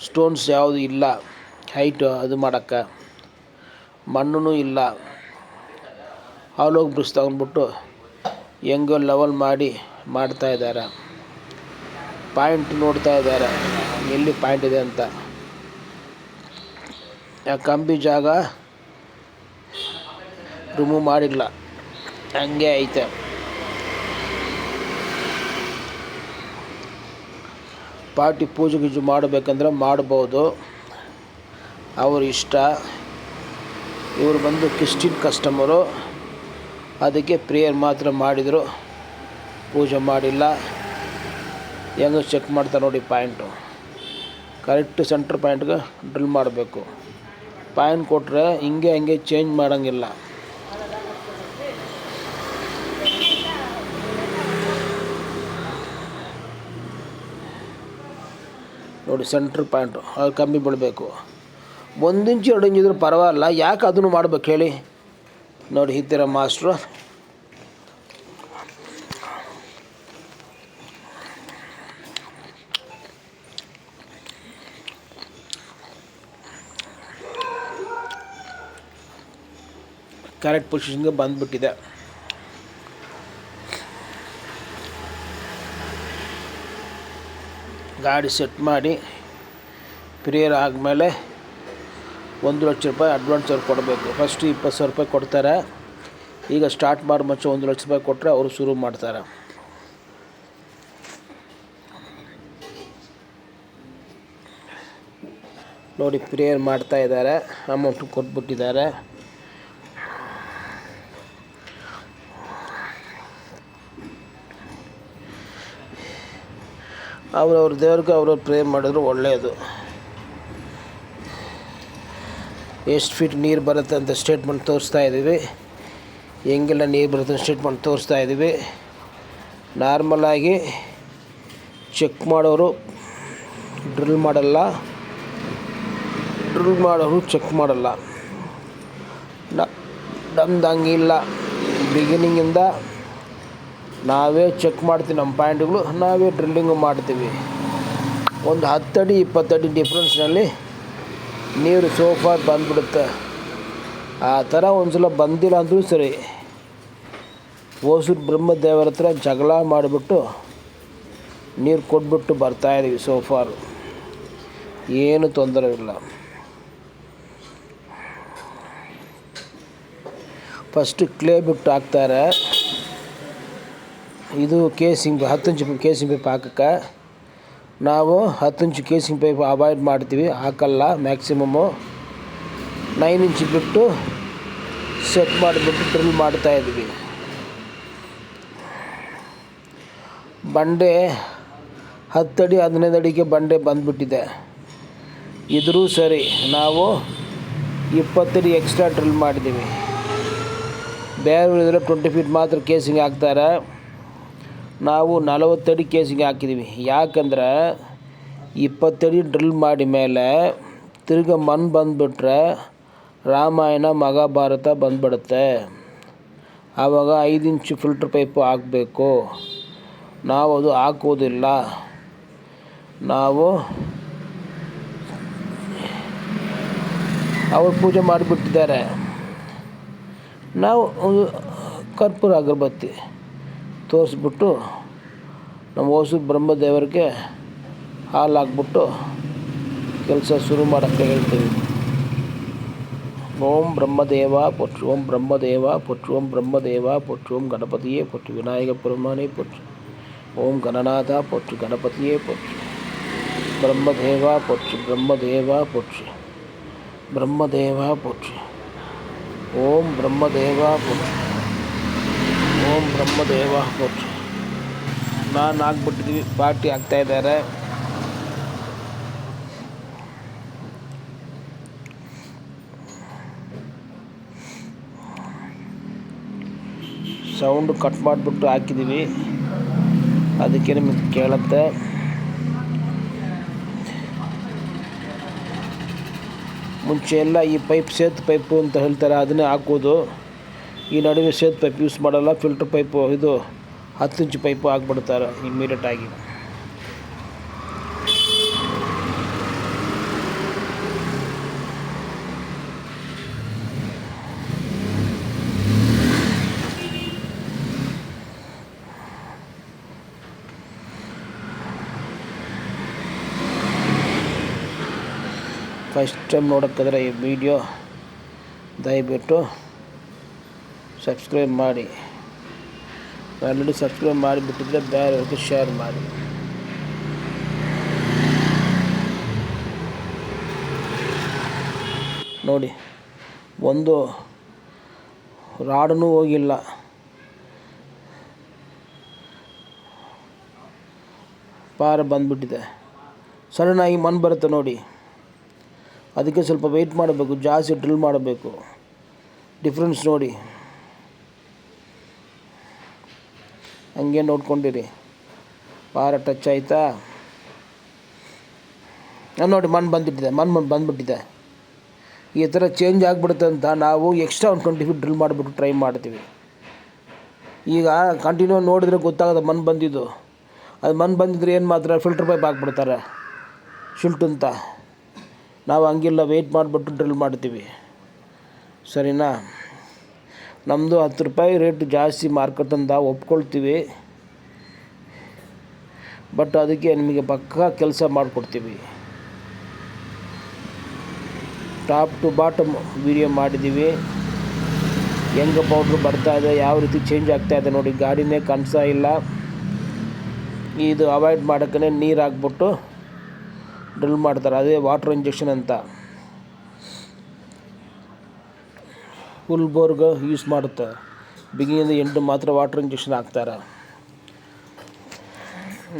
ಸ್ಟೋನ್ಸ್ ಯಾವುದು ಇಲ್ಲ, ಹೈಟ್ ಅದು ಮಾಡೋಕ್ಕೆ ಮಣ್ಣು ಇಲ್ಲ. ಹಾಲೋಗಿ ಬ್ರಿಕ್ಸ್ ತಗೊಂಡ್ಬಿಟ್ಟು ಹೆಂಗೋ ಲೆವೆಲ್ ಮಾಡಿ ಮಾಡ್ತಾಯಿದ್ದಾರೆ. ಪಾಯಿಂಟ್ ನೋಡ್ತಾ ಇದ್ದಾರೆ ಎಲ್ಲಿ ಪಾಯಿಂಟ್ ಇದೆ ಅಂತ. ಆ ಕಂಬಿ ಜಾಗ ರಿಮೂವ್ ಮಾಡಿಲ್ಲ, ಹಂಗೆ ಐತೆ. ಪಾರ್ಟಿ ಪೂಜೆ ಗೀಜೆ ಮಾಡಬೇಕಂದ್ರೆ ಮಾಡ್ಬೋದು, ಅವ್ರ ಇಷ್ಟ. ಇವರು ಬಂದು ಕ್ರಿಶ್ಚಿಯನ್ ಕಸ್ಟಮರು, ಅದಕ್ಕೆ ಪ್ರೇಯರ್ ಮಾತ್ರ ಮಾಡಿದರು, ಪೂಜೆ ಮಾಡಿಲ್ಲ. ಹೆಂಗೆ ಚೆಕ್ ಮಾಡ್ತಾರೆ ನೋಡಿ ಪಾಯಿಂಟು. ಕರೆಕ್ಟ್ ಸೆಂಟ್ರ್ ಪಾಯಿಂಟ್ಗೆ ಡ್ರಿಲ್ ಮಾಡಬೇಕು. ಪಾಯಿಂಟ್ ಕೊಟ್ಟರೆ ಹಂಗೆ ಚೇಂಜ್ ಮಾಡೋಂಗಿಲ್ಲ. ನೋಡಿ ಸೆಂಟ್ರ್ ಪಾಯಿಂಟು ಅದು ಕಮ್ಮಿ ಬೀಳಬೇಕು. 1 ಇಂಚು 2 ಇಂಚು ಇದ್ರೂ ಪರವಾಗಿಲ್ಲ, ಯಾಕೆ ಅದನ್ನು ಮಾಡ್ಬೇಕು ಹೇಳಿ. ನೋಡಿ ಈ ಥರ ಮಾಸ್ಟ್ರು ಕರೆಕ್ಟ್ ಪೊಸಿಷನ್ಗೆ ಬಂದುಬಿಟ್ಟಿದೆ. ಗಾಡಿ ಸೆಟ್ ಮಾಡಿ ಪ್ರೇಯರ್ ಆದಮೇಲೆ 1 ಲಕ್ಷ ರೂಪಾಯಿ ಅಡ್ವಾನ್ಸ್ ಅವ್ರು ಕೊಡಬೇಕು. ಫಸ್ಟು 20,000 ರೂಪಾಯಿ ಕೊಡ್ತಾರೆ. ಈಗ ಸ್ಟಾರ್ಟ್ ಮಾಡಿ ಮುಂಚೆ 1 ಲಕ್ಷ ರೂಪಾಯಿ ಕೊಟ್ಟರೆ ಅವರು ಶುರು ಮಾಡ್ತಾರೆ. ನೋಡಿ ಪ್ರೇಯರ್ ಮಾಡ್ತಾ ಇದ್ದಾರೆ, ಅಮೌಂಟು ಕೊಟ್ಬಿಟ್ಟಿದ್ದಾರೆ. ಅವ್ರವ್ರ ದೇವ್ರಿಗೆ ಅವ್ರವ್ರು ಪ್ರೇಯರ್ ಮಾಡಿದ್ರು ಒಳ್ಳೆಯದು. ಎಷ್ಟು ಫೀಟ್ ನೀರು ಬರುತ್ತೆ ಅಂತ ಸ್ಟೇಟ್ಮೆಂಟ್ ತೋರಿಸ್ತಾ ಇದ್ದೀವಿ. ಹೆಂಗೆಲ್ಲ ನೀರು ಬರುತ್ತೆ ಅಂತ ಸ್ಟೇಟ್ಮೆಂಟ್ ತೋರಿಸ್ತಾ ಇದ್ದೀವಿ. ನಾರ್ಮಲಾಗಿ ಚೆಕ್ ಮಾಡೋರು ಡ್ರಿಲ್ ಮಾಡಲ್ಲ, ಡ್ರಿಲ್ ಮಾಡೋರು ಚೆಕ್ ಮಾಡಲ್ಲ. ನಮ್ದು ಹಂಗಿಲ್ಲ. ಬಿಗಿನಿಂಗಿಂದ ನಾವೇ ಚೆಕ್ ಮಾಡ್ತೀವಿ, ನಮ್ಮ ಪಾಯಿಂಟ್ಗಳು ನಾವೇ ಡ್ರಿಲ್ಲಿಂಗು ಮಾಡ್ತೀವಿ. ಒಂದು 10 ಅಡಿ 20 ಅಡಿ ಡಿಫ್ರೆನ್ಸ್ನಲ್ಲಿ ನೀರು ಸೋಫಾರ್ ಬಂದುಬಿಡುತ್ತೆ. ಆ ಥರ ಒಂದು ಸಲ ಬಂದಿಲ್ಲ ಅಂದರೂ ಸರಿ, ಹೋಸೂರು ಬ್ರಹ್ಮದೇವರ ಹತ್ರ ಜಗಳ ಮಾಡಿಬಿಟ್ಟು ನೀರು ಕೊಟ್ಬಿಟ್ಟು ಬರ್ತಾಯಿದ್ದೀವಿ. ಸೋಫಾರು ಏನು ತೊಂದರೆ ಇಲ್ಲ. ಫಸ್ಟು ಕ್ಲೇ ಬಿಟ್ಟು ಹಾಕ್ತಾರೆ. ಇದು ಕೇಸಿಂಗ್ 10 ಇಂಚು ಕೇಸಿಂಗ್ ಪೈಪ್ ಹಾಕಕ್ಕೆ ನಾವು 10 ಇಂಚು ಕೇಸಿಂಗ್ ಪೈಪ್ ಅವಾಯ್ಡ್ ಮಾಡ್ತೀವಿ, ಹಾಕಲ್ಲ. ಮ್ಯಾಕ್ಸಿಮಮ್ಮು 9 ಇಂಚು ಬಿಟ್ಟು ಸೆಟ್ ಮಾಡಿಬಿಟ್ಟು ಡ್ರಿಲ್ ಮಾಡ್ತಾಯಿದ್ವಿ. ಬಂಡೆ 10 ಅಡಿ 15 ಅಡಿಗೆ ಬಂಡೆ ಬಂದುಬಿಟ್ಟಿದೆ. ಇದ್ರೂ ಸರಿ ನಾವು 20 ಅಡಿ ಎಕ್ಸ್ಟ್ರಾ ಡ್ರಿಲ್ ಮಾಡಿದ್ದೀವಿ. ಬೇರೆ ಇದ್ರೆ 20 ಫೀಟ್ ಮಾತ್ರ ಕೇಸಿಂಗ್ ಹಾಕ್ತಾರೆ, ನಾವು 40 ಅಡಿ ಕೇಸಿಂಗ್ ಹಾಕಿದ್ದೀವಿ. ಯಾಕಂದ್ರೆ 20 ಅಡಿ ಡ್ರಿಲ್ ಮಾಡಿ ಮೇಲೆ ತಿರ್ಗಿ ಮಣ್ಣು ಬಂದುಬಿಟ್ರೆ ರಾಮಾಯಣ ಮಹಾಭಾರತ ಬಂದುಬಿಡುತ್ತೆ. ಆವಾಗ 5 ಇಂಚು ಫಿಲ್ಟ್ರ್ ಪೈಪು ಹಾಕಬೇಕು. ನಾವು ಅದು ಹಾಕೋದಿಲ್ಲ. ನಾವು ಅವರು ಪೂಜೆ ಮಾಡಿಬಿಟ್ಟಿದ್ದಾರೆ. ನಾವು ಕರ್ಪೂರ ಅಗರಬತ್ತಿ ತೋರಿಸ್ಬಿಟ್ಟು ನಮ್ಮ ಹೊಸು ಬ್ರಹ್ಮದೇವರಿಗೆ ಹಾಲು ಹಾಕ್ಬಿಟ್ಟು ಕೆಲಸ ಶುರು ಮಾಡೋಕ್ಕೆ ಹೇಳ್ತೀವಿ. ಓಂ ಬ್ರಹ್ಮದೇವ ಪೊಚ್ಚು, ಓಂ ಬ್ರಹ್ಮದೇವ ಪೊಚ್ಚು, ಓಂ ಬ್ರಹ್ಮದೇವ ಪೊಚ್ಚು, ಓಂ ಗಣಪತಿಯೇ ಪೊಚ್ಚು, ವಿನಾಯಕ ಪೆರುಮಾನೇ ಪೊಚ್ಚು, ಓಂ ಗಣನಾಥ ಪೊಚ್ಚು, ಗಣಪತಿಯೇ ಪೊಚ್ಚು, ಬ್ರಹ್ಮದೇವ ಪೊಚ್ಚು, ಬ್ರಹ್ಮದೇವ ಪೊಚ್ಚು, ಬ್ರಹ್ಮದೇವ ಪೊಚ್ಚು, ಓಂ ಬ್ರಹ್ಮದೇವ ಪೊಚ್ಚು, ಓಂ ಬ್ರಹ್ಮದೇವ ಪೊಚ್ಚು. ನಾನು ಹಾಕ್ಬಿಟ್ಟಿದ್ದೀವಿ, ಪಾರ್ಟಿ ಆಗ್ತಾಯಿದ್ದಾರೆ. ಸೌಂಡು ಕಟ್ ಮಾಡಿಬಿಟ್ಟು ಹಾಕಿದ್ದೀವಿ, ಅದಕ್ಕೆ ನಿಮಗೆ ಕೇಳುತ್ತೆ. ಮುಂಚೆ ಎಲ್ಲ ಈ ಪೈಪ್ ಸೇತು ಪೈಪು ಅಂತ ಹೇಳ್ತಾರೆ, ಅದನ್ನೇ ಹಾಕೋದು. ಈ ನಡುವೆ ಸೇತು ಪೈಪ್ ಯೂಸ್ ಮಾಡಲ್ಲ, ಫಿಲ್ಟ್ರ್ ಪೈಪು, ಇದು 10 ಇಂಚು ಪೈಪು ಹಾಕ್ಬಿಡ್ತಾರೆ ಇಮ್ಮಿಡಿಯೇಟಾಗಿ. ಫಸ್ಟ್ ಟೈಮ್ ನೋಡೋಕ್ಕಾದ್ರೆ ಈ ವಿಡಿಯೋ ದಯವಿಟ್ಟು ಸಬ್ಸ್ಕ್ರೈಬ್ ಮಾಡಿ. ಆಲ್ರೆಡಿ ಸಬ್ಸ್ಕ್ರೈಬ್ ಮಾಡಿಬಿಟ್ಟಿದ್ರೆ ಬೇರೆಯವ್ರಿಗೆ ಶೇರ್ ಮಾಡಿ. ನೋಡಿ, ಒಂದು ರಾಡೂ ಹೋಗಿಲ್ಲ. ಪಾರ ಬಂದುಬಿಟ್ಟಿದೆ. ಸಡನ್ನಾಗಿ ಮಣ್ಣು ಬರುತ್ತೆ ನೋಡಿ, ಅದಕ್ಕೆ ಸ್ವಲ್ಪ ವೆಯ್ಟ್ ಮಾಡಬೇಕು, ಜಾಸ್ತಿ ಡ್ರಿಲ್ ಮಾಡಬೇಕು. ಡಿಫ್ರೆನ್ಸ್ ನೋಡಿ, ಹಂಗೆ ನೋಡ್ಕೊಂಡಿರಿ. ಪಾರ ಟಚ್ ಆಯಿತಾ? ನೋಡಿ, ಮಣ್ಣು ಬಂದುಬಿಟ್ಟಿದೆ. ಈ ಥರ ಚೇಂಜ್ ಆಗಿಬಿಡುತ್ತೆ ಅಂತ ನಾವು ಎಕ್ಸ್ಟ್ರಾ ಒಂದು 20 ಫೀಟ್ ಡ್ರಿಲ್ ಮಾಡಿಬಿಟ್ಟು ಟ್ರೈ ಮಾಡ್ತೀವಿ. ಈಗ ಕಂಟಿನ್ಯೂ ನೋಡಿದರೆ ಗೊತ್ತಾಗೋದು ಮಣ್ಣು ಬಂದಿದ್ದು. ಅದು ಮಣ್ಣು ಬಂದಿದ್ರೆ ಏನು ಮಾಡ್ತಾರೆ, ಫಿಲ್ಟ್ರ್ ಪೈಪ್ ಹಾಕ್ಬಿಡ್ತಾರೆ ಶಿಲ್ಟ್ ಅಂತ. ನಾವು ಹಂಗಿಲ್ಲ, ವೆಯ್ಟ್ ಮಾಡಿಬಿಟ್ಟು ಡ್ರಿಲ್ ಮಾಡ್ತೀವಿ, ಸರಿನಾ? ನಮ್ಮದು 10 ರೂಪಾಯಿ ರೇಟ್ ಜಾಸ್ತಿ ಮಾರ್ಕೆಟಿಂದ ಒಪ್ಕೊಳ್ತೀವಿ, ಬಟ್ ಅದಕ್ಕೆ ನಿಮಗೆ ಪಕ್ಕಾ ಕೆಲಸ ಮಾಡಿಕೊಡ್ತೀವಿ. ಟಾಪ್ ಟು ಬಾಟಮ್ ವಿಡಿಯೋ ಮಾಡಿದ್ದೀವಿ. ಹೆಂಗೆ ಪೌಡ್ರ್ ಬರ್ತಾಯಿದೆ, ಯಾವ ರೀತಿ ಚೇಂಜ್ ಆಗ್ತಾಯಿದೆ ನೋಡಿ. ಗಾಡಿನೇ ಕಾಣಿಸ್ತಾ ಇಲ್ಲ. ಇದು ಅವಾಯ್ಡ್ ಮಾಡೋಕ್ಕೇ ನೀರು ಹಾಕ್ಬಿಟ್ಟು ಡ್ರಿಲ್ ಮಾಡ್ತಾರೆ, ಅದೇ ವಾಟರ್ ಇಂಜೆಕ್ಷನ್ ಅಂತ. ಫುಲ್ ಬೋರ್ಗೆ ಯೂಸ್ ಮಾಡುತ್ತೆ, ಬಿಗಿನಿಂದ ಎಂಟು ಮಾತ್ರ ವಾಟರ್ ಇಂಜೆಕ್ಷನ್ ಹಾಕ್ತಾರೆ.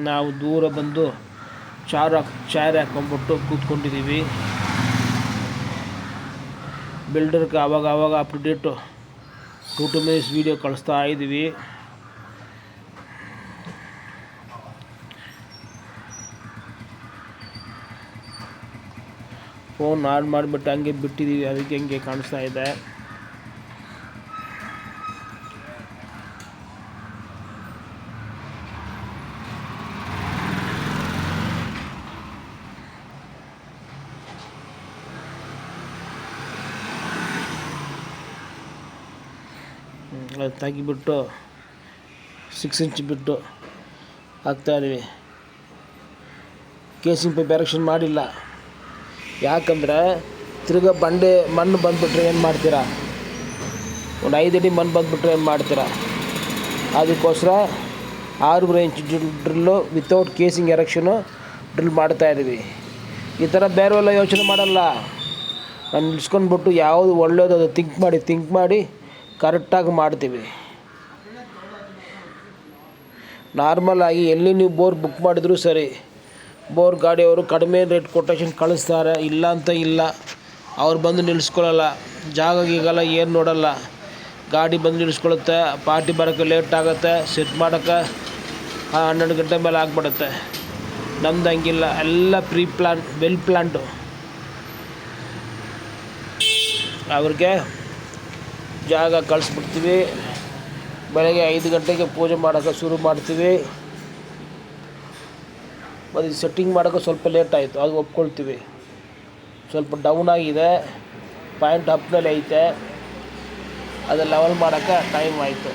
ನಾವು ದೂರ ಬಂದು ಚಾರ್ ಹಾಕ್ಕೊಂಡ್ಬಿಟ್ಟು ಕೂತ್ಕೊಂಡಿದ್ದೀವಿ. ಬಿಲ್ಡರ್ಗೆ ಆವಾಗ ಅಪ್ಡೇಟು 2 ಮಿನಿಟ್ಸ್ ವೀಡಿಯೋ ಕಳಿಸ್ತಾ ಇದ್ದೀವಿ. ಫೋನ್ ಆನ್ ಮಾಡಿಬಿಟ್ಟು ಹಂಗೆ ಬಿಟ್ಟಿದ್ದೀವಿ, ಅದಕ್ಕೆ ಹಂಗೆ ಕಾಣಿಸ್ತಾ ಇದೆ. ಅದು ತೆಗಿಬಿಟ್ಟು 6 ಇಂಚ್ ಬಿಟ್ಟು ಹಾಕ್ತಾಯಿದ್ದೀವಿ. ಕೇಸಿಂಗ್ ಪೈಪ್ ಎರೆಕ್ಷನ್ ಮಾಡಿಲ್ಲ. ಯಾಕಂದರೆ ತಿರ್ಗಾ ಮಣ್ಣು ಬಂದುಬಿಟ್ರೆ ಏನು ಮಾಡ್ತೀರಾ, ಒಂದು 5 ಅಡಿ ಮಣ್ಣು ಬಂದುಬಿಟ್ರೆ ಏನು ಮಾಡ್ತೀರಾ? ಅದಕ್ಕೋಸ್ಕರ 6 inch drill without casing erection drill ಮಾಡ್ತಾಯಿದ್ದೀವಿ. ಈ ಥರ ಬೇರೆಲ್ಲ ಯೋಚನೆ ಮಾಡಲ್ಲ. ನಾನು ನಿಲ್ಸ್ಕೊಂಡ್ಬಿಟ್ಟು ಯಾವುದು ಒಳ್ಳೆಯದು ಅದು ಥಿಂಕ್ ಮಾಡಿ ಕರೆಕ್ಟಾಗಿ ಮಾಡ್ತೀವಿ. ನಾರ್ಮಲಾಗಿ ಎಲ್ಲಿ ನೀವು ಬೋರ್ ಬುಕ್ ಮಾಡಿದರೂ ಸರಿ, ಬೋರ್ ಗಾಡಿಯವರು ಕಡಿಮೆ ರೇಟ್ ಕೊಟೇಶನ್ ಕಳಿಸ್ತಾರೆ, ಇಲ್ಲ ಅಂತ ಇಲ್ಲ. ಅವ್ರು ಬಂದು ನಿಲ್ಲಿಸ್ಕೊಳ್ಳಲ್ಲ, ಜಾಗ ಗೀಗಲ್ಲ ಏನು ನೋಡಲ್ಲ. ಗಾಡಿ ಬಂದು ನಿಲ್ಲಿಸ್ಕೊಳ್ಳುತ್ತೆ, ಪಾರ್ಟಿ ಬರೋಕ್ಕೆ ಲೇಟ್ ಆಗುತ್ತೆ, ಸೆಟ್ ಮಾಡೋಕ್ಕೆ 12 ಗಂಟೆ ಮೇಲೆ ಆಗಿಬಿಡುತ್ತೆ. ನಮ್ದು ಹಂಗಿಲ್ಲ, ಎಲ್ಲ ಪ್ರೀ ಪ್ಲ್ಯಾನ್, ವೆಲ್ ಪ್ಲ್ಯಾನ್ಡು. ಅವ್ರಿಗೆ ಜಾಗ ಕಳಿಸ್ಬಿಡ್ತೀವಿ, ಬೆಳಗ್ಗೆ 5 ಗಂಟೆಗೆ ಪೂಜೆ ಮಾಡೋಕ್ಕೆ ಶುರು ಮಾಡ್ತೀವಿ. ಮತ್ತು ಸೆಟ್ಟಿಂಗ್ ಮಾಡೋಕ್ಕೆ ಸ್ವಲ್ಪ ಲೇಟ್ ಆಯಿತು, ಅದು ಒಪ್ಕೊಳ್ತೀವಿ. ಸ್ವಲ್ಪ ಡೌನ್ ಆಗಿದೆ, ಪಾಯಿಂಟ್ ಅಪ್ನಲ್ಲಿ ಐತೆ, ಅದು ಲೆವೆಲ್ ಮಾಡೋಕ್ಕೆ ಟೈಮ್ ಆಯಿತು.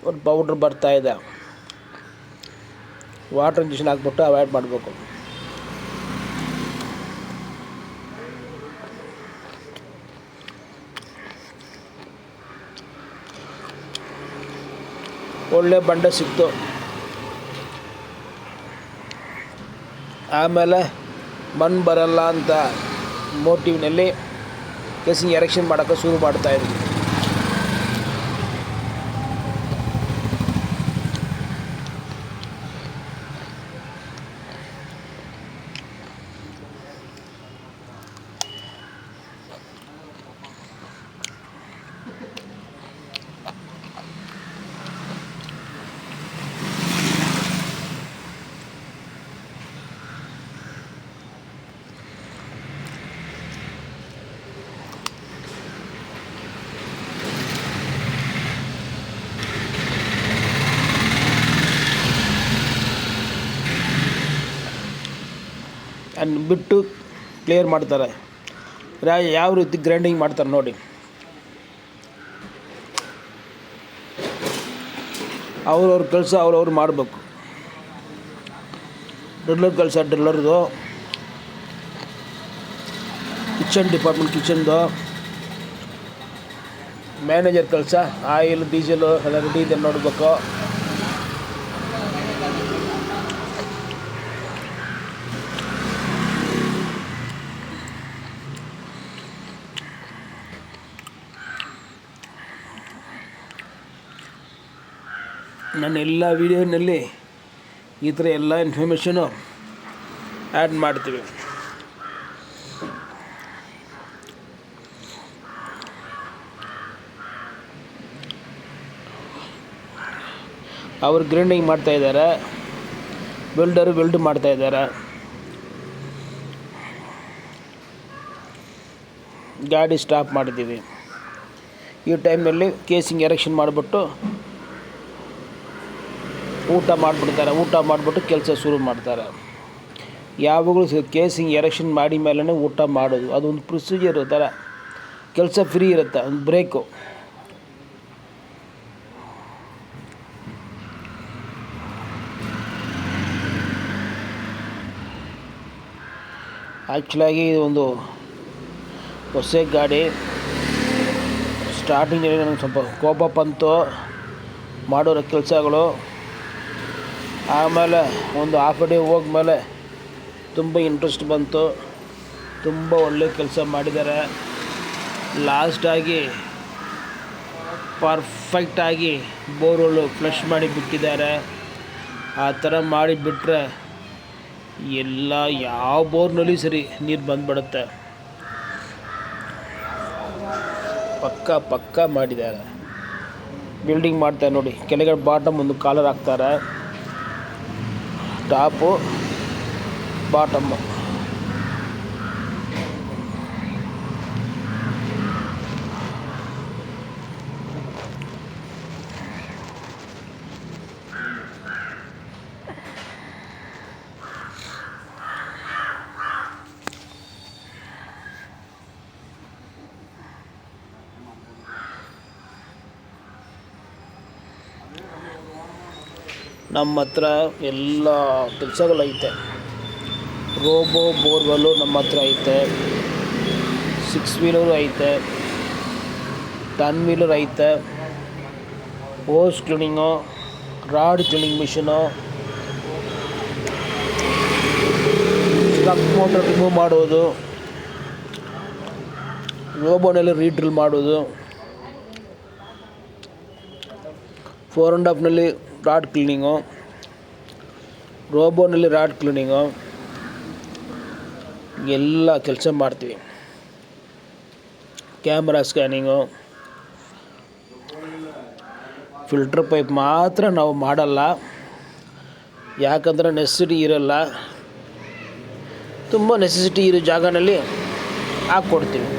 ಒಂದು ಪೌಡ್ರ್ ಬರ್ತಾಯಿದೆ, ವಾಟರ್ ಇಂಜೆಕ್ಷನ್ ಹಾಕ್ಬಿಟ್ಟು ಅವಾಯ್ಡ್ ಮಾಡಬೇಕು. ಒಳ್ಳೆ ಬಂಡೆ ಸಿಕ್ತು. ಆಮೇಲೆ ಮಣ್ಣು ಬರಲ್ಲ ಅಂತ ಮೋಟಿವ್ನಲ್ಲಿ ಕೇಸಿಂಗ್ ಎರೆಕ್ಷನ್ ಮಾಡೋಕ್ಕೆ ಶುರು ಮಾಡ್ತಾಯಿದ್ವಿ. ಬಿಟ್ಟು ಕ್ಲಿಯರ್ ಮಾಡ್ತಾರೆ. ಯಾವ ರೀತಿ ಗ್ರೈಂಡಿಂಗ್ ಮಾಡ್ತಾರೆ ನೋಡಿ. ಅವ್ರವ್ರ ಕೆಲಸ ಅವ್ರವ್ರು ಮಾಡಬೇಕು. ಡ್ರಿಲ್ಲರ್ ಕೆಲಸ ಡ್ರಿಲ್ಲರ್ದು, ಕಿಚನ್ ಡಿಪಾರ್ಟ್ಮೆಂಟ್ ಕಿಚನ್ದು, ಮ್ಯಾನೇಜರ್ ಕೆಲಸ ಆಯಿಲ್ ಡೀಸೆಲು ಎಲ್ಲ ರೆಡಿ ಇದೆ ನೋಡಬೇಕು. ನನ್ನ ಎಲ್ಲ ವೀಡಿಯೋನಲ್ಲಿ ಈ ಥರ ಎಲ್ಲ ಇನ್ಫಾರ್ಮೇಷನು ಆ್ಯಡ್ ಮಾಡ್ತೀವಿ. ಅವರು ಗ್ರೈಂಡಿಂಗ್ ಮಾಡ್ತಾಯಿದ್ದಾರೆ, ವೆಲ್ಡರು ವೆಲ್ಡ್ ಮಾಡ್ತಾಯಿದ್ದಾರೆ. ಗಾಡಿ ಸ್ಟಾಪ್ ಮಾಡಿದ್ದೀವಿ. ಈ ಟೈಮ್ನಲ್ಲಿ ಕೇಸಿಂಗ್ ಎರೆಕ್ಷನ್ ಮಾಡಿಬಿಟ್ಟು ಊಟ ಮಾಡಿಬಿಡ್ತಾರೆ. ಊಟ ಮಾಡಿಬಿಟ್ಟು ಕೆಲಸ ಶುರು ಮಾಡ್ತಾರೆ. ಯಾವಾಗಲೂ ಕೇಸಿಂಗ್ ಎರೆಕ್ಷನ್ ಮಾಡಿ ಮೇಲೇ ಊಟ ಮಾಡೋದು, ಅದೊಂದು ಪ್ರೊಸೀಜರ್ ಥರ. ಕೆಲಸ ಫ್ರೀ ಇರುತ್ತೆ, ಒಂದು ಬ್ರೇಕು. ಆ್ಯಕ್ಚುಲಾಗಿ ಇದು ಒಂದು ಹೊಸ ಗಾಡಿ. ಸ್ಟಾರ್ಟಿಂಗಲ್ಲಿ ನನಗೆ ಸ್ವಲ್ಪ ಕೋಪ ಬಂತು ಮಾಡೋರ ಕೆಲಸಗಳು. ಆಮೇಲೆ ಒಂದು ಹಾಫ್ ಡೇ ಹೋಗ್ಮೇಲೆ ತುಂಬ ಇಂಟ್ರೆಸ್ಟ್ ಬಂತು. ತುಂಬ ಒಳ್ಳೆ ಕೆಲಸ ಮಾಡಿದ್ದಾರೆ. ಲಾಸ್ಟಾಗಿ ಪರ್ಫೆಕ್ಟಾಗಿ ಬೋರ್ವೆಲ್ಲು ಫ್ಲಶ್ ಮಾಡಿ ಬಿಟ್ಟಿದ್ದಾರೆ. ಆ ಥರ ಮಾಡಿಬಿಟ್ರೆ ಎಲ್ಲ ಯಾವ ಬೋರ್ನಲ್ಲಿ ಸರಿ ನೀರು ಬಂದುಬಿಡುತ್ತೆ. ಪಕ್ಕ ಮಾಡಿದ್ದಾರೆ. ಬಿಲ್ಡಿಂಗ್ ಮಾಡ್ತಾರೆ ನೋಡಿ. ಕೆಳಗಡೆ ಬಾಟಮ್ ಒಂದು ಕಾಲರ್ ಹಾಕ್ತಾರೆ, ಟಾಪು ಬಾಟಮ್ಮು. ನಮ್ಮ ಹತ್ರ ಎಲ್ಲ ಕೆಲಸಗಳೈತೆ. ರೋಬೋ ಬೋರ್ವೆಲ್ಲು ನಮ್ಮ ಹತ್ರ ಐತೆ, 6 ವೀಲರು ಐತೆ, 10 ವೀಲರ್ ಐತೆ, hose cleaning, rod cleaning machine, truck motor remove ಮಾಡೋದು, ರೋಬೋನಲ್ಲಿ ರೀಡ್ರಿಲ್ ಮಾಡೋದು, 4.5ನಲ್ಲಿ ರಾಡ್ ಕ್ಲೀನಿಂಗು, ರೋಬೋನಲ್ಲಿ ರಾಡ್ ಕ್ಲೀನಿಂಗು ಎಲ್ಲ ಕೆಲಸ ಮಾಡ್ತೀವಿ. ಕ್ಯಾಮ್ರಾ ಸ್ಕ್ಯಾನಿಂಗು, ಫಿಲ್ಟ್ರ್ ಪೈಪ್ ಮಾತ್ರ ನಾವು ಮಾಡಲ್ಲ, ಯಾಕಂದರೆ ನೆಸೆಸಿಟಿ ಇರಲ್ಲ. ತುಂಬ ನೆಸೆಸಿಟಿ ಇರೋ ಜಾಗದಲ್ಲಿ ಹಾಕ್ಕೊಡ್ತೀವಿ.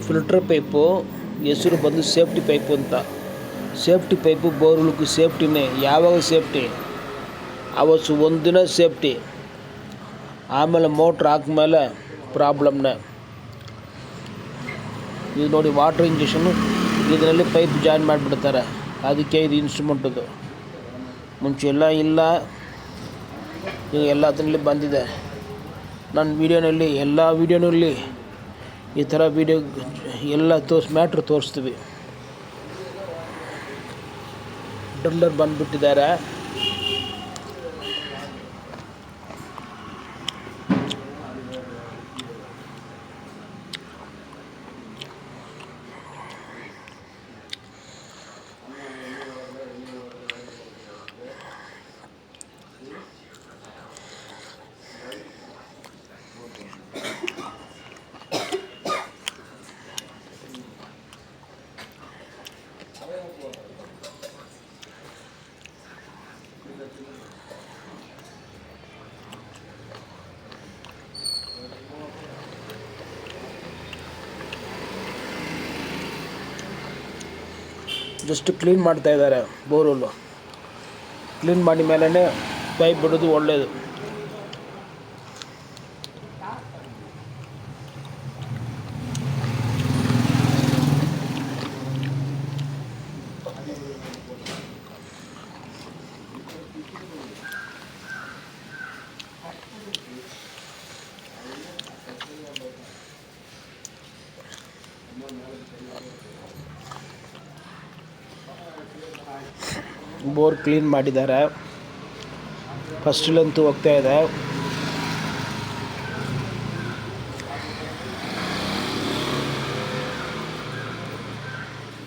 ಫಿಲ್ಟ್ರ್ ಪೈಪು ಹೆಸರು ಬಂದು ಸೇಫ್ಟಿ ಪೈಪು ಅಂತ. ಸೇಫ್ಟಿ ಪೈಪು ಬೋರ್ವೆಲ್ಗೂ ಸೇಫ್ಟಿನೇ. ಯಾವಾಗ ಸೇಫ್ಟಿ? ಅವತ್ತು ಒಂದಿನ ಸೇಫ್ಟಿ, ಆಮೇಲೆ ಮೋಟ್ರ್ ಹಾಕ್ಮೇಲೆ ಪ್ರಾಬ್ಲಮ್ನೇ. ಇದು ನೋಡಿ, ವಾಟ್ರ್ ಇಂಜೆಕ್ಷನ್ನು ಇದರಲ್ಲಿ ಪೈಪ್ ಜಾಯಿನ್ ಮಾಡಿಬಿಡ್ತಾರೆ. ಅದಕ್ಕೆ ಇದು ಇನ್ಸ್ಟ್ರೂಮೆಂಟದು. ಮುಂಚೆ ಎಲ್ಲ ಇಲ್ಲ, ಈಗ ಎಲ್ಲ ಅದರಲ್ಲಿ ಬಂದಿದೆ. ನನ್ನ ವೀಡಿಯೋನಲ್ಲಿ ಎಲ್ಲ ವೀಡಿಯೋನಲ್ಲಿ ಈ ಥರ ವೀಡಿಯೋ ಎಲ್ಲ ಮ್ಯಾಟ್ರ್ ತೋರಿಸ್ತೀವಿ. ಡ್ರಿಲ್ಲರ್ ಬಂದುಬಿಟ್ಟಿದ್ದಾರೆ. ಜಸ್ಟ್ ಕ್ಲೀನ್ ಮಾಡ್ತಾಯಿದ್ದಾರೆ ಬೋರ್ವೆಲ್ಲು. ಕ್ಲೀನ್ ಮಾಡಿ ಮೇಲೇ ಪೈಪ್ ಬಿಡೋದು ಒಳ್ಳೆಯದು. ಬೋರ್ ಕ್ಲೀನ್ ಮಾಡಿದ್ದಾರೆ. ಫಸ್ಟಲ್ಲಂತೂ ಹೋಗ್ತಾ ಇದೆ.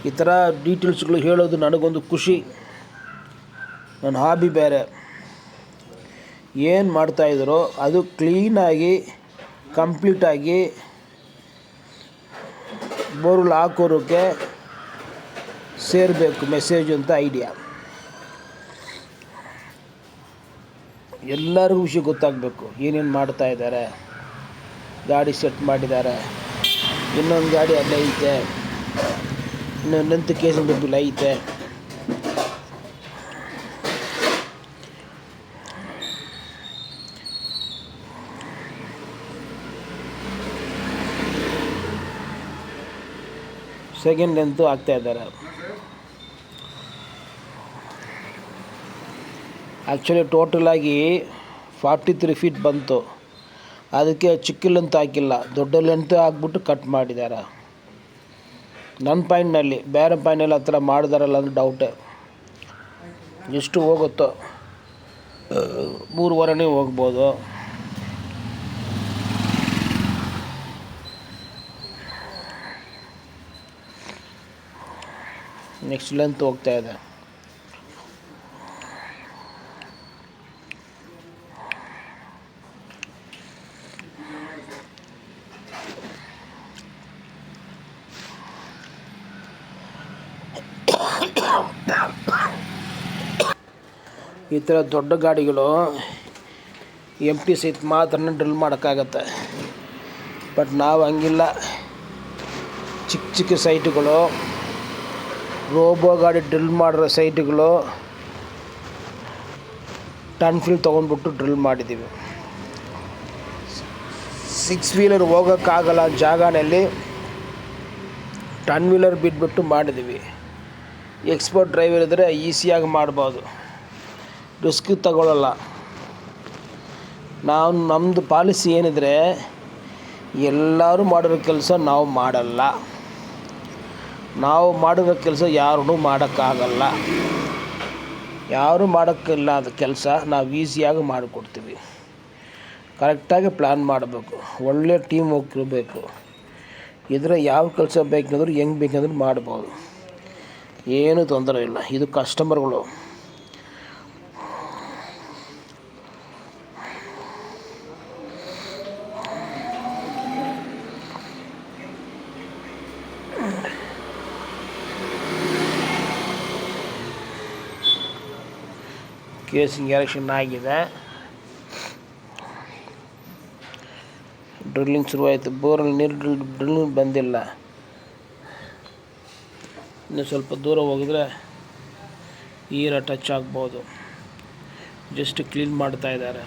ಈ ಥರ ಡೀಟೇಲ್ಸ್ಗಳು ಹೇಳೋದು ನನಗೊಂದು ಖುಷಿ. ನನ್ನ ಹಾಬಿ ಬೇರೆ. ಏನು ಮಾಡ್ತಾಯಿದ್ರು ಅದು ಕ್ಲೀನಾಗಿ ಕಂಪ್ಲೀಟಾಗಿ ಬೋರ್ವೆಲ್ ಹಾಕೋರೋಕ್ಕೆ ಸೇರಬೇಕು ಮೆಸೇಜ್ ಅಂತ ಐಡಿಯಾ. ಎಲ್ಲರಿಗೂ ವಿಷಯ ಗೊತ್ತಾಗಬೇಕು, ಏನೇನು ಮಾಡ್ತಾಯಿದ್ದಾರೆ. ಗಾಡಿ ಸೆಟ್ ಮಾಡಿದ್ದಾರೆ, ಇನ್ನೊಂದು ಗಾಡಿ ಅಲ್ಲೇ ಐತೆ, ಇನ್ನೊಂದು ಕೇಸಿನ ಡಬ್ಬಿಲ್ ಐತೆ. Second length ಹಾಕ್ತಾಯಿದ್ದಾರೆ. ಆ್ಯಕ್ಚುಲಿ ಟೋಟಲಾಗಿ 43 ಫೀಟ್ ಬಂತು. ಅದಕ್ಕೆ ಚಿಕ್ಕ ಲೆಂತ್ ಹಾಕಿಲ್ಲ, ದೊಡ್ಡ ಲೆಂತ್ ಹಾಕ್ಬಿಟ್ಟು ಕಟ್ ಮಾಡಿದ್ದಾರೆ. ನನ್ನ ಪಾಯಿಂಟ್ನಲ್ಲಿ, ಬೇರೆ ಪಾಯಿಂಟ್ನಲ್ಲಿ ಆ ಥರ ಮಾಡಿದಾರಲ್ಲ ಅಂದ್ರೆ ಡೌಟೇ. ಎಷ್ಟು ಹೋಗುತ್ತೋ 3.5 ಹೋಗ್ಬೋದು. ನೆಕ್ಸ್ಟ್ ಲೆಂತ್ ಹೋಗ್ತಾ ಇದೆ. ಈ ಥರ ದೊಡ್ಡ ಗಾಡಿಗಳು ಎಂಟಿ ಸೈಟ್ ಮಾತ್ರ ಡ್ರಿಲ್ ಮಾಡೋಕ್ಕಾಗತ್ತೆ. ಬಟ್ ನಾವು ಹಂಗಿಲ್ಲ. ಚಿಕ್ಕ ಚಿಕ್ಕ ಸೈಟುಗಳು, ರೋಬೋ ಗಾಡಿ ಡ್ರಿಲ್ ಮಾಡಿರೋ ಸೈಟುಗಳು ಟನ್ ಫಿಲ್ ತೊಗೊಂಡ್ಬಿಟ್ಟು ಡ್ರಿಲ್ ಮಾಡಿದ್ದೀವಿ. 6 ವೀಲರ್ ಹೋಗೋಕ್ಕಾಗಲ್ಲ ಜಾಗನಲ್ಲಿ ಟನ್ ವೀಲರ್ ಬಿಟ್ಬಿಟ್ಟು ಮಾಡಿದ್ದೀವಿ. ಎಕ್ಸ್ಪರ್ಟ್ ಡ್ರೈವರ್ ಇದ್ದರೆ ಈಸಿಯಾಗಿ ಮಾಡ್ಬೋದು, ರಿಸ್ಕ್ ತಗೊಳ್ಳಲ್ಲ. ನಮ್ಮದು ಪಾಲಿಸಿ ಏನಿದ್ರೆ ಎಲ್ಲರೂ ಮಾಡಿರೋ ಕೆಲಸ ನಾವು ಮಾಡಲ್ಲ. ನಾವು ಮಾಡಿರೋ ಕೆಲಸ ಯಾರೂ ಮಾಡೋಕ್ಕಾಗಲ್ಲ. ಯಾರೂ ಮಾಡೋಕ್ಕಿಲ್ಲ ಅದು ಕೆಲಸ ನಾವು ಈಸಿಯಾಗಿ ಮಾಡಿಕೊಡ್ತೀವಿ. ಕರೆಕ್ಟಾಗಿ ಪ್ಲ್ಯಾನ್ ಮಾಡಬೇಕು, ಒಳ್ಳೆ ಟೀಮ್ ವರ್ಕ್ ಇರಬೇಕು. ಇದರ ಯಾವ ಕೆಲಸ ಬೇಕಂದ್ರೆ ಹೆಂಗೆ ಬೇಕಂದ್ರೆ ಮಾಡ್ಬೋದು, ಏನೂ ತೊಂದರೆ ಇಲ್ಲ. ಇದು ಕಸ್ಟಮರ್ಗಳು ಕೇಸಿಂಗ್ ಎಲೆಕ್ಷನ್ ಆಗಿದೆ, ಡ್ರಿಲ್ಲಿಂಗ್ ಶುರುವಾಯಿತು. ಬೋರಲ್ಲಿ ನೀರು ಡ್ರಿಲ್ಲಿಂಗ್ ಬಂದಿಲ್ಲ, ಇನ್ನು ಸ್ವಲ್ಪ ದೂರ ಹೋಗಿದ್ರೆ ನೀರು ಟಚ್ ಆಗ್ಬೋದು. ಜಸ್ಟ್ ಕ್ಲೀನ್ ಮಾಡ್ತಾ ಇದ್ದಾರೆ.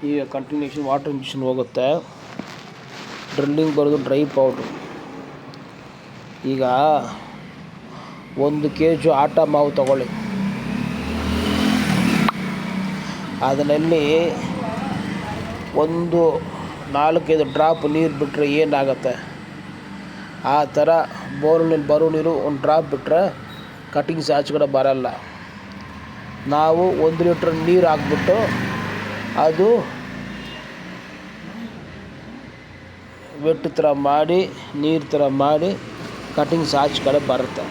ಈಗ ಕಂಟಿನ್ಯೂಷನ್ ವಾಟರ್ ಇಂಜೆಕ್ಷನ್ ಹೋಗುತ್ತೆ. ಡ್ರಿಲ್ಲಿಂಗ್ ಬರೋದು ಡ್ರೈ ಪೌಡ್ರು. ಈಗ 1 kg ಆಟ ಮಾವು ತಗೊಳ್ಳಿ, ಅದರಲ್ಲಿ ಒಂದು 4-5 ಡ್ರಾಪ್ ನೀರು ಬಿಟ್ಟರೆ ಏನಾಗುತ್ತೆ, ಆ ಥರ ಬೋರ್ನಲ್ಲಿ ಬರೋ ನೀರು 1 ಡ್ರಾಪ್ ಬಿಟ್ಟರೆ ಕಟಿಂಗ್ಸ್ ಆಚೆಗಡೆ ಬರಲ್ಲ. ನಾವು 1 ಲೀಟ್ರ್ ನೀರು ಹಾಕ್ಬಿಟ್ಟು ಅದು ವೆಟ್ ಥರ ಮಾಡಿ ನೀರು ಥರ ಮಾಡಿ ಕಟಿಂಗ್ಸ್ ಆಚೆ ಕಡೆ ಬರುತ್ತೆ.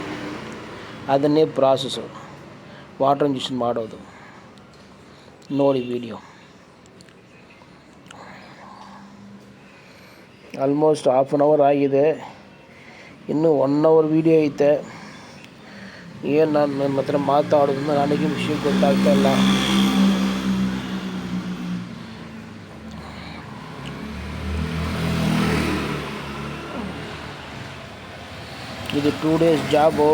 ಅದನ್ನೇ ಪ್ರಾಸೆಸ್ಸು ವಾಟರ್ ಇಂಜೆಕ್ಷನ್ ಮಾಡೋದು. ನೋಡಿ ವಿಡಿಯೋ. ಆಲ್ಮೋಸ್ಟ್ ½ an hour ಆಗಿದೆ, ಇನ್ನೂ 1 hour ವೀಡಿಯೋ ಐತೆ. ಏನು ನಾನು ನಿಮ್ಮ ಹತ್ರ ಮಾತಾಡೋದ್ರಿಂದ ನನಗೆ ವಿಷಯ ಗೊತ್ತಾಗ್ತಾಯಿಲ್ಲ. ಇದು 2 days ಜಾಬು.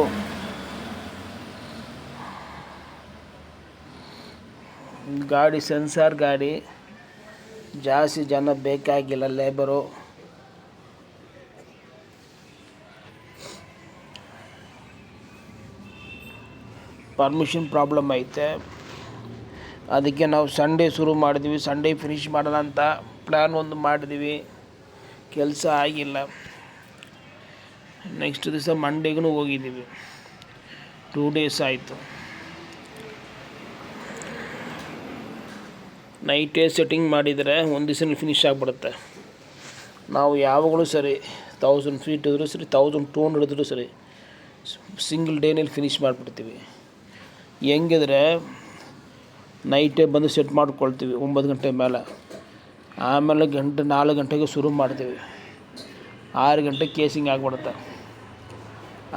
ಗಾಡಿ ಸೆನ್ಸಾರ್ ಗಾಡಿ, ಜಾಸ್ತಿ ಜನ ಬೇಕಾಗಿಲ್ಲ, ಲೇಬರು. ಪರ್ಮಿಷನ್ ಪ್ರಾಬ್ಲಮ್ ಐತೆ, ಅದಕ್ಕೆ ನಾವು ಸಂಡೇ ಶುರು ಮಾಡಿದ್ವಿ. ಸಂಡೇ ಫಿನಿಷ್ ಮಾಡೋಣ ಅಂತ ಪ್ಲ್ಯಾನ್ ಒಂದು ಮಾಡಿದ್ವಿ, ಕೆಲಸ ಆಗಿಲ್ಲ. ನೆಕ್ಸ್ಟ್ ದಿವಸ ಮಂಡೇಗೂ ಹೋಗಿದ್ದೀವಿ. 2 days ಆಯಿತು. ನೈಟೇ ಸೆಟ್ಟಿಂಗ್ ಮಾಡಿದರೆ ಒಂದು ದಿವಸದಲ್ಲಿ ಫಿನಿಷ್ ಆಗಿಬಿಡುತ್ತೆ. ನಾವು ಯಾವಾಗಲೂ ಸರಿ 1000 feet ಇದ್ರೂ ಸರಿ, 1200 ಇದ್ರೂ ಸರಿ, ಸಿಂಗಲ್ ಡೇನಲ್ಲಿ ಫಿನಿಷ್ ಮಾಡಿಬಿಡ್ತೀವಿ. ಹೆಂಗಿದ್ರೆ ನೈಟೇ ಬಂದು ಸೆಟ್ ಮಾಡ್ಕೊಳ್ತೀವಿ 9 ಗಂಟೆ ಮೇಲೆ, ಆಮೇಲೆ 4 ಗಂಟೆಗೆ ಶುರು ಮಾಡ್ತೀವಿ. 6 ಗಂಟೆ ಕೇಸಿಂಗ್ ಆಗಿಬಿಡುತ್ತೆ.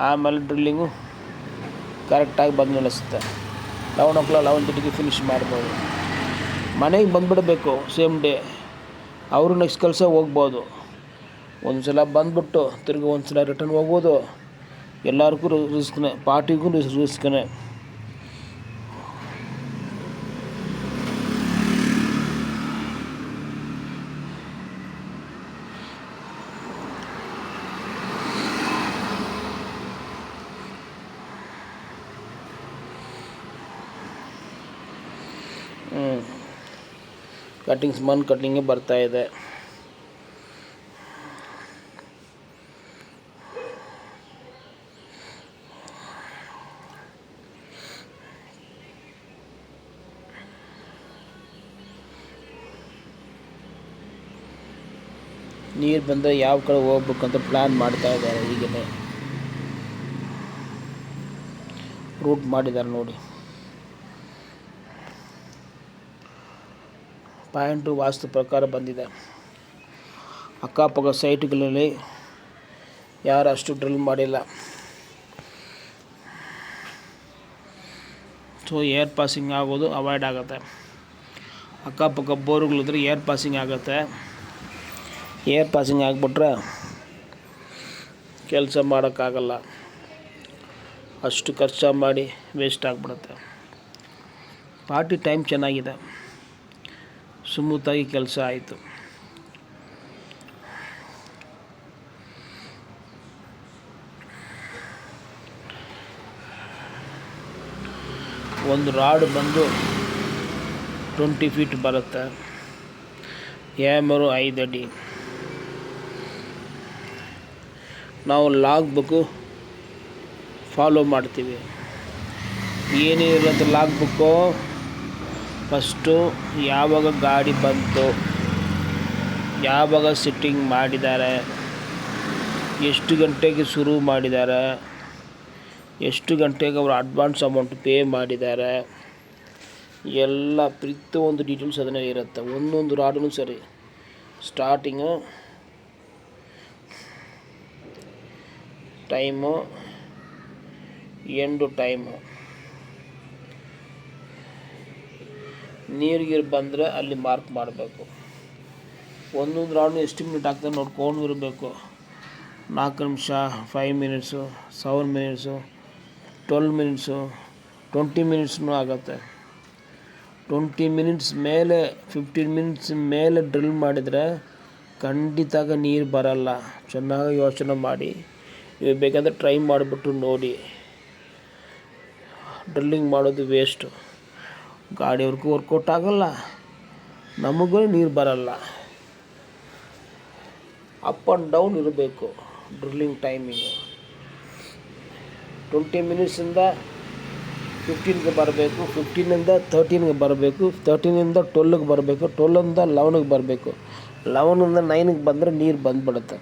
ಆಮೇಲೆ ಡ್ರಿಲ್ಲಿಂಗು ಕರೆಕ್ಟಾಗಿ ಬಂದು ನಿಲ್ಲಿಸುತ್ತೆ. 11 o'clock 11:30ಗೆ ಫಿನಿಷ್ ಮಾಡ್ಬೋದು. ಮನೆಗೆ ಬಂದುಬಿಡಬೇಕು ಸೇಮ್ ಡೇ. ಅವರು ನೆಕ್ಸ್ಟ್ ಕೆಲಸ ಹೋಗ್ಬೋದು. ಒಂದು ಸಲ ಬಂದುಬಿಟ್ಟು ತಿರ್ಗಿ ಒಂದು ಸಲ ರಿಟರ್ನ್ ಹೋಗ್ಬೋದು. ಎಲ್ಲರಿಗೂ ರಿಸ್ಕ್ನೇ, ಪಾರ್ಟಿಗೂ ರಿಸ್ಕ್ನೇ. ಕಟ್ಟಿಂಗ್ಸ್ ಮನ್ ಕಟ್ಟಿಂಗೇ ಬರ್ತಾಯಿದೆ. ನೀರು ಬಂದರೆ ಯಾವ ಕಡೆ ಹೋಗ್ಬೇಕಂತ ಪ್ಲ್ಯಾನ್ ಮಾಡ್ತಾ ಇದ್ದಾರೆ. ಈಗಲೇ ರೂಟ್ ಮಾಡಿದ್ದಾರೆ ನೋಡಿ. ಪಾಯಿಂಟು ವಾಸ್ತು ಪ್ರಕಾರ ಬಂದಿದೆ. ಅಕ್ಕಪಕ್ಕ ಸೈಟ್ಗಳಲ್ಲಿ ಯಾರು ಅಷ್ಟು ಡ್ರಿಲ್ ಮಾಡಿಲ್ಲ. ಸೊ ಏರ್ ಪಾಸಿಂಗ್ ಆಗೋದು ಅವಾಯ್ಡ್ ಆಗುತ್ತೆ. ಅಕ್ಕಪಕ್ಕ ಬೋರ್ಗಳಿದ್ರೆ ಏರ್ ಪಾಸಿಂಗ್ ಆಗುತ್ತೆ. ಏರ್ ಪಾಸಿಂಗ್ ಆಗಿಬಿಟ್ರೆ ಕೆಲಸ ಮಾಡೋಕ್ಕಾಗಲ್ಲ. ಅಷ್ಟು ಖರ್ಚು ಮಾಡಿ ವೇಸ್ಟ್ ಆಗಿಬಿಡುತ್ತೆ. ಪಾರ್ಟಿ ಟೈಮ್ ಚೆನ್ನಾಗಿದೆ, ಸ್ಮೂತಾಗಿ ಕೆಲಸ ಆಯಿತು. ಒಂದು ರಾಡ್ ಬಂದು 20 feet ಬರುತ್ತೆ. ಏಮರು 5 ಅಡಿ. ನಾವು ಲಾಗ್ ಬುಕ್ಕು ಫಾಲೋ ಮಾಡ್ತೀವಿ. ಏನೇನಿರುತ್ತೆ ಲಾಗ್ ಬುಕ್ಕು. ಫಸ್ಟು ಯಾವಾಗ ಗಾಡಿ ಬಂತು, ಯಾವಾಗ ಸೆಟ್ಟಿಂಗ್ ಮಾಡಿದ್ದಾರೆ, ಎಷ್ಟು ಗಂಟೆಗೆ ಶುರು ಮಾಡಿದ್ದಾರೆ, ಎಷ್ಟು ಗಂಟೆಗೆ ಅವರು ಅಡ್ವಾನ್ಸ್ ಅಮೌಂಟ್ ಪೇ ಮಾಡಿದ್ದಾರೆ, ಎಲ್ಲ ಪ್ರತಿಯೊಂದು ಡೀಟೇಲ್ಸ್ ಅದನ್ನೇ ಇರುತ್ತೆ. ಒಂದೊಂದು ರಾಡೂ ಸರಿ, ಸ್ಟಾರ್ಟಿಂಗು, ಟೈಮು, ಎಂಡು ಟೈಮು. ನೀರಿಗೆ ಬಂದರೆ ಅಲ್ಲಿ ಮಾರ್ಕ್ ಮಾಡಬೇಕು. ಒಂದೊಂದು ರಾಡು ಎಷ್ಟು ಮಿನಿಟ್ ಆಗ್ತದೆ ನೋಡ್ಕೊಂಡು ಇರಬೇಕು. 4 ನಿಮಿಷ, 5 ಮಿನಿಟ್ಸು, 7 ಮಿನಿಟ್ಸು, 12 ಮಿನಿಟ್ಸು, 20 ಮಿನಿಟ್ಸ್ನೂ ಆಗುತ್ತೆ. 20 ಮಿನಿಟ್ಸ್ ಮೇಲೆ 15 ಮಿನಿಟ್ಸ್ ಮೇಲೆ ಡ್ರಿಲ್ ಮಾಡಿದರೆ ಖಂಡಿತಾಗ ನೀರು ಬರಲ್ಲ. ಚೆನ್ನಾಗಿ ಯೋಚನೆ ಮಾಡಿ, ನೀವು ಬೇಕಾದರೆ ಟ್ರೈ ಮಾಡಿಬಿಟ್ಟು ನೋಡಿ. ಡ್ರಿಲ್ಲಿಂಗ್ ಮಾಡೋದು ವೇಸ್ಟು. ಗಾಡಿಯವ್ರಿಗೂ ವರ್ಕೌಟ್ ಆಗೋಲ್ಲ, ನಮಗೂ ನೀರು ಬರಲ್ಲ. ಅಪ್ ಆ್ಯಂಡ್ ಡೌನ್ ಇರಬೇಕು ಡ್ರಿಲ್ಲಿಂಗ್ ಟೈಮಿಂಗು. 20 ಮಿನಿಟ್ಸಿಂದ 15ಗೆ ಬರಬೇಕು, 15ಇಂದ 13ಗೆ ಬರಬೇಕು, 13ಇಂದ 12ಗೆ ಬರಬೇಕು, 12ಇಂದ 11ಗೆ ಬರಬೇಕು, 11ಇಂದ 9ಗೆ ಬಂದರೆ ನೀರು ಬಂದುಬಿಡುತ್ತೆ.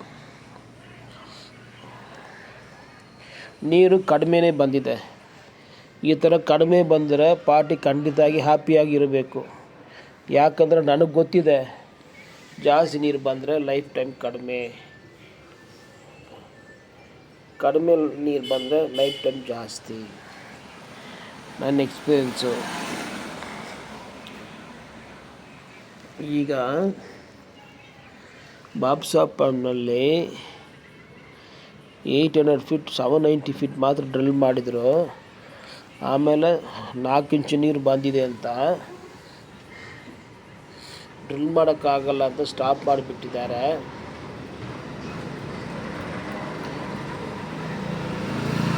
ನೀರು ಕಡಿಮೆನೇ ಬಂದಿದೆ. ಈ ಥರ ಕಡಿಮೆ ಬಂದರೆ ಪಾರ್ಟಿ ಖಂಡಿತವಾಗಿ ಹ್ಯಾಪಿಯಾಗಿ ಇರಬೇಕು. ಯಾಕಂದರೆ ನನಗೆ ಗೊತ್ತಿದೆ, ಜಾಸ್ತಿ ನೀರು ಬಂದರೆ ಲೈಫ್ ಟೈಮ್ ಕಡಿಮೆ ನೀರು ಬಂದರೆ ಲೈಫ್ ಟೈಮ್ ಜಾಸ್ತಿ. ನನ್ನ ಎಕ್ಸ್ಪೀರಿಯೆನ್ಸು. ಈಗ ಬಾಬ್ಸಾಪಲ್ಲಿ 800 ಫೀಟ್ 790 ಫೀಟ್ ಮಾತ್ರ ಡ್ರಿಲ್ ಮಾಡಿದರು. ಆಮೇಲೆ 4 ಇಂಚು ನೀರು ಬಂದಿದೆ ಅಂತ ಡ್ರಿಲ್ ಮಾಡೋಕ್ಕಾಗಲ್ಲ ಅಂತ ಸ್ಟಾಪ್ ಮಾಡಿಬಿಟ್ಟಿದ್ದಾರೆ.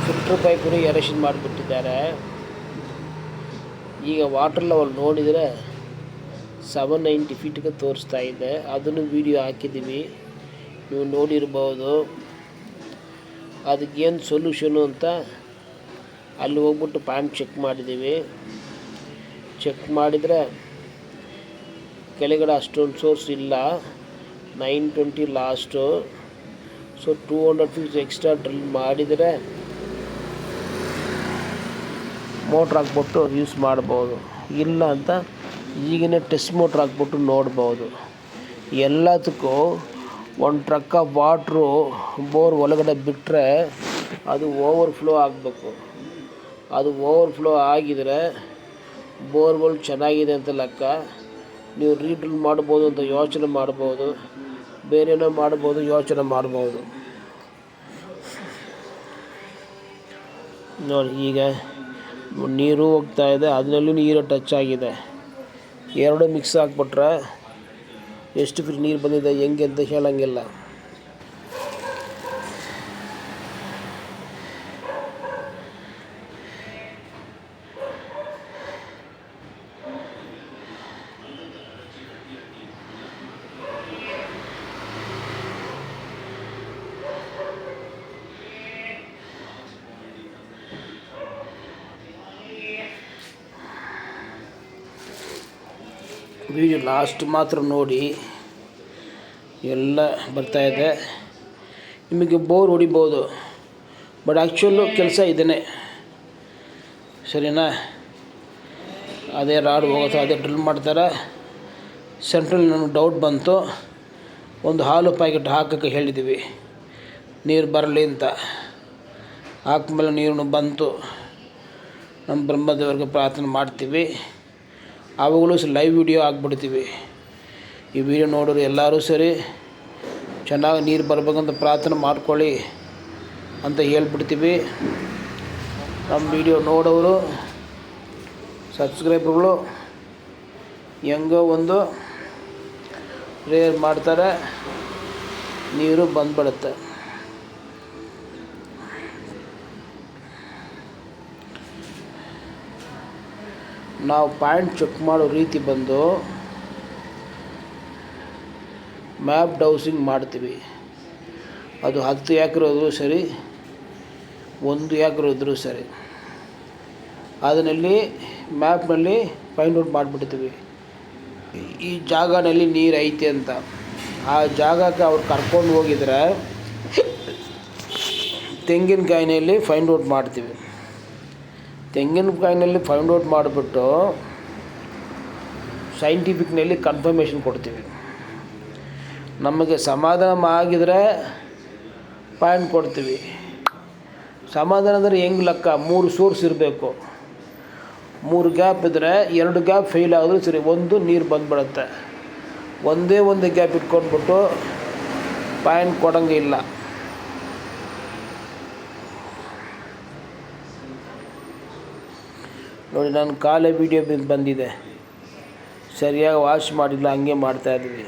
ಫಿಲ್ಟ್ರ್ ಪೈಪನ್ನು ಎರೆಕ್ಷನ್ ಮಾಡಿಬಿಟ್ಟಿದ್ದಾರೆ. ಈಗ ವಾಟರ್ ಲೆವೆಲ್ ನೋಡಿದರೆ 790 ಫೀಟ್ಗೆ ತೋರಿಸ್ತಾ ಇದೆ. ಅದನ್ನು ವೀಡಿಯೋ ಹಾಕಿದ್ದೀವಿ, ನೀವು ನೋಡಿರ್ಬೋದು. ಅದಕ್ಕೇನು ಸೊಲ್ಯೂಷನು ಅಂತ ಅಲ್ಲಿ ಹೋಗ್ಬಿಟ್ಟು ಪಾಯಿಂಟ್ ಚೆಕ್ ಮಾಡಿದ್ದೀವಿ. ಚೆಕ್ ಮಾಡಿದರೆ ಕೆಳಗಡೆ ಅಷ್ಟೊಂದು ಸೋರ್ಸ್ ಇಲ್ಲ, 920 last. So 200 feet extra drill ಮಾಡಿದರೆ ಮೋಟ್ರ್ ಹಾಕ್ಬಿಟ್ಟು ಯೂಸ್ ಮಾಡ್ಬೋದು. ಇಲ್ಲ ಅಂತ ಈಗಿನ ಟೆಸ್ಟ್ ಮೋಟ್ರ್ ಹಾಕ್ಬಿಟ್ಟು ನೋಡ್ಬೋದು. ಎಲ್ಲದಕ್ಕೂ ಒಂದು ಟ್ರಕ್ ಆಫ್ ವಾಟ್ರು ಬೋರ್ ಒಳಗಡೆ ಬಿಟ್ಟರೆ ಅದು ಓವರ್ಫ್ಲೋ ಆಗಬೇಕು. ಅದು ಓವರ್ಫ್ಲೋ ಆಗಿದರೆ ಬೋರ್ವೆಲ್ ಚೆನ್ನಾಗಿದೆ ಅಂತ ಲೆಕ್ಕ. ನೀವು ರೀಡ್ರಿಲ್ ಮಾಡ್ಬೋದು ಅಂತ ಯೋಚನೆ ಮಾಡ್ಬೋದು, ಬೇರೆನೋ ಮಾಡ್ಬೋದು, ಯೋಚನೆ ಮಾಡ್ಬೋದು. ನೋಡಿ, ಈಗ ನೀರು ಹೋಗ್ತಾಯಿದೆ, ಅದರಲ್ಲೂ ನೀರು ಟಚ್ ಆಗಿದೆ. ಎರಡು ಮಿಕ್ಸ್ ಹಾಕ್ಬಿಟ್ರೆ ಎಷ್ಟು ಫೀಟ್ ನೀರು ಬಂದಿದೆ ಹೆಂಗೆ ಅಂತ ಹೇಳೋಂಗಿಲ್ಲ. ವಿಡಿಯೋ ಲಾಸ್ಟ್ ಮಾತ್ರ ನೋಡಿ, ಎಲ್ಲ ಬರ್ತಾಯಿದೆ. ನಿಮಗೆ ಬೋರ್ ಹೊಡಿಬೋದು, ಬಟ್ ಆ್ಯಕ್ಚುಲು ಕೆಲಸ ಇದೇ, ಸರಿನಾ? ಅದೇ ರಾಡ್ ಹೋಗುತ್ತೆ, ಅದೇ ಡ್ರಿಲ್ ಮಾಡ್ತಾರೆ. ಸೆಂಟ್ರಲ್ಲಿ ನನಗೆ ಡೌಟ್ ಬಂತು, ಒಂದು ಹಾಲು ಪ್ಯಾಕೆಟ್ ಹಾಕೋಕ್ಕೆ ಹೇಳಿದ್ದೀವಿ ನೀರು ಬರಲಿ ಅಂತ. ಹಾಕ್ಮೇಲೆ ನೀರು ಬಂತು. ನಮ್ಮ ಬ್ರಹ್ಮದೇವರಿಗೆ ಪ್ರಾರ್ಥನೆ ಮಾಡ್ತೀವಿ, ಅವಾಗಲೂ ಲೈವ್ ವಿಡಿಯೋ ಹಾಕ್ಬಿಡ್ತೀವಿ. ಈ ವಿಡಿಯೋ ನೋಡೋರು ಎಲ್ಲರೂ ಸರಿ ಚೆನ್ನಾಗಿ ನೀರು ಬರ್ಬೇಕಂತ ಪ್ರಾರ್ಥನೆ ಮಾಡ್ಕೊಳ್ಳಿ ಅಂತ ಹೇಳ್ಬಿಡ್ತೀವಿ. ನಮ್ಮ ವಿಡಿಯೋ ನೋಡೋರು ಸಬ್ಸ್ಕ್ರೈಬರ್ಗಳು ಹೆಂಗೋ ಒಂದು ಪ್ರೇಯರ್ ಮಾಡ್ತಾರೆ, ನೀರು ಬಂದ್ಬಿಡುತ್ತೆ. ನಾವು ಪಾಯಿಂಟ್ ಚೆಕ್ ಮಾಡೋ ರೀತಿ ಬಂದು ಮ್ಯಾಪ್ ಡೌಸಿಂಗ್ ಮಾಡ್ತೀವಿ. ಅದು 10 ಎಕರೆ ಇದ್ರೂ ಸರಿ, 1 ಎಕರೆ ಇದ್ರೂ ಸರಿ. ಅದರಲ್ಲಿ ಮ್ಯಾಪ್ನಲ್ಲಿ ಫೈಂಡ್ ಔಟ್ ಮಾಡಿಬಿಡ್ತೀವಿ ಈ ಜಾಗದಲ್ಲಿ ನೀರು ಐತೆ ಅಂತ. ಆ ಜಾಗಕ್ಕೆ ಅವ್ರು ಕರ್ಕೊಂಡು ಹೋಗಿದ್ರೆ ತೆಂಗಿನಕಾಯಿನಲ್ಲಿ ಫೈಂಡ್ ಔಟ್ ಮಾಡ್ತೀವಿ. ತೆಂಗಿನಕಾಯಿನಲ್ಲಿ ಫೈಂಡ್ ಔಟ್ ಮಾಡಿಬಿಟ್ಟು ಸೈಂಟಿಫಿಕ್ನಲ್ಲಿ ಕನ್ಫರ್ಮೇಷನ್ ಕೊಡ್ತೀವಿ. ನಮಗೆ ಸಮಾಧಾನ ಆಗಿದರೆ ಪಾಯಿಂಟ್ ಕೊಡ್ತೀವಿ. ಸಮಾಧಾನ ಅಂದರೆ ಹೆಂಗೆ ಲೆಕ್ಕ, 3 ಸೋರ್ಸ್ ಇರಬೇಕು. 3 ಗ್ಯಾಪ್ ಇದ್ದರೆ 2 ಗ್ಯಾಪ್ ಫೇಲ್ ಆಗಿದ್ರೆ ಸರಿ, ಒಂದು ನೀರು ಬಂದುಬಿಡುತ್ತೆ. ಒಂದೇ ಒಂದು ಗ್ಯಾಪ್ ಇಟ್ಕೊಂಡ್ಬಿಟ್ಟು ಪಾಯಿಂಟ್ ಕೊಡೋಂಗಿಲ್ಲ. ನೋಡಿ, ನಾನು ಕಾಲೇ ವೀಡಿಯೋ ಬಂದಿದೆ, ಸರಿಯಾಗಿ ವಾಶ್ ಮಾಡಿಲ್ಲ, ಹಂಗೆ ಮಾಡ್ತಾಯಿದ್ದೀವಿ.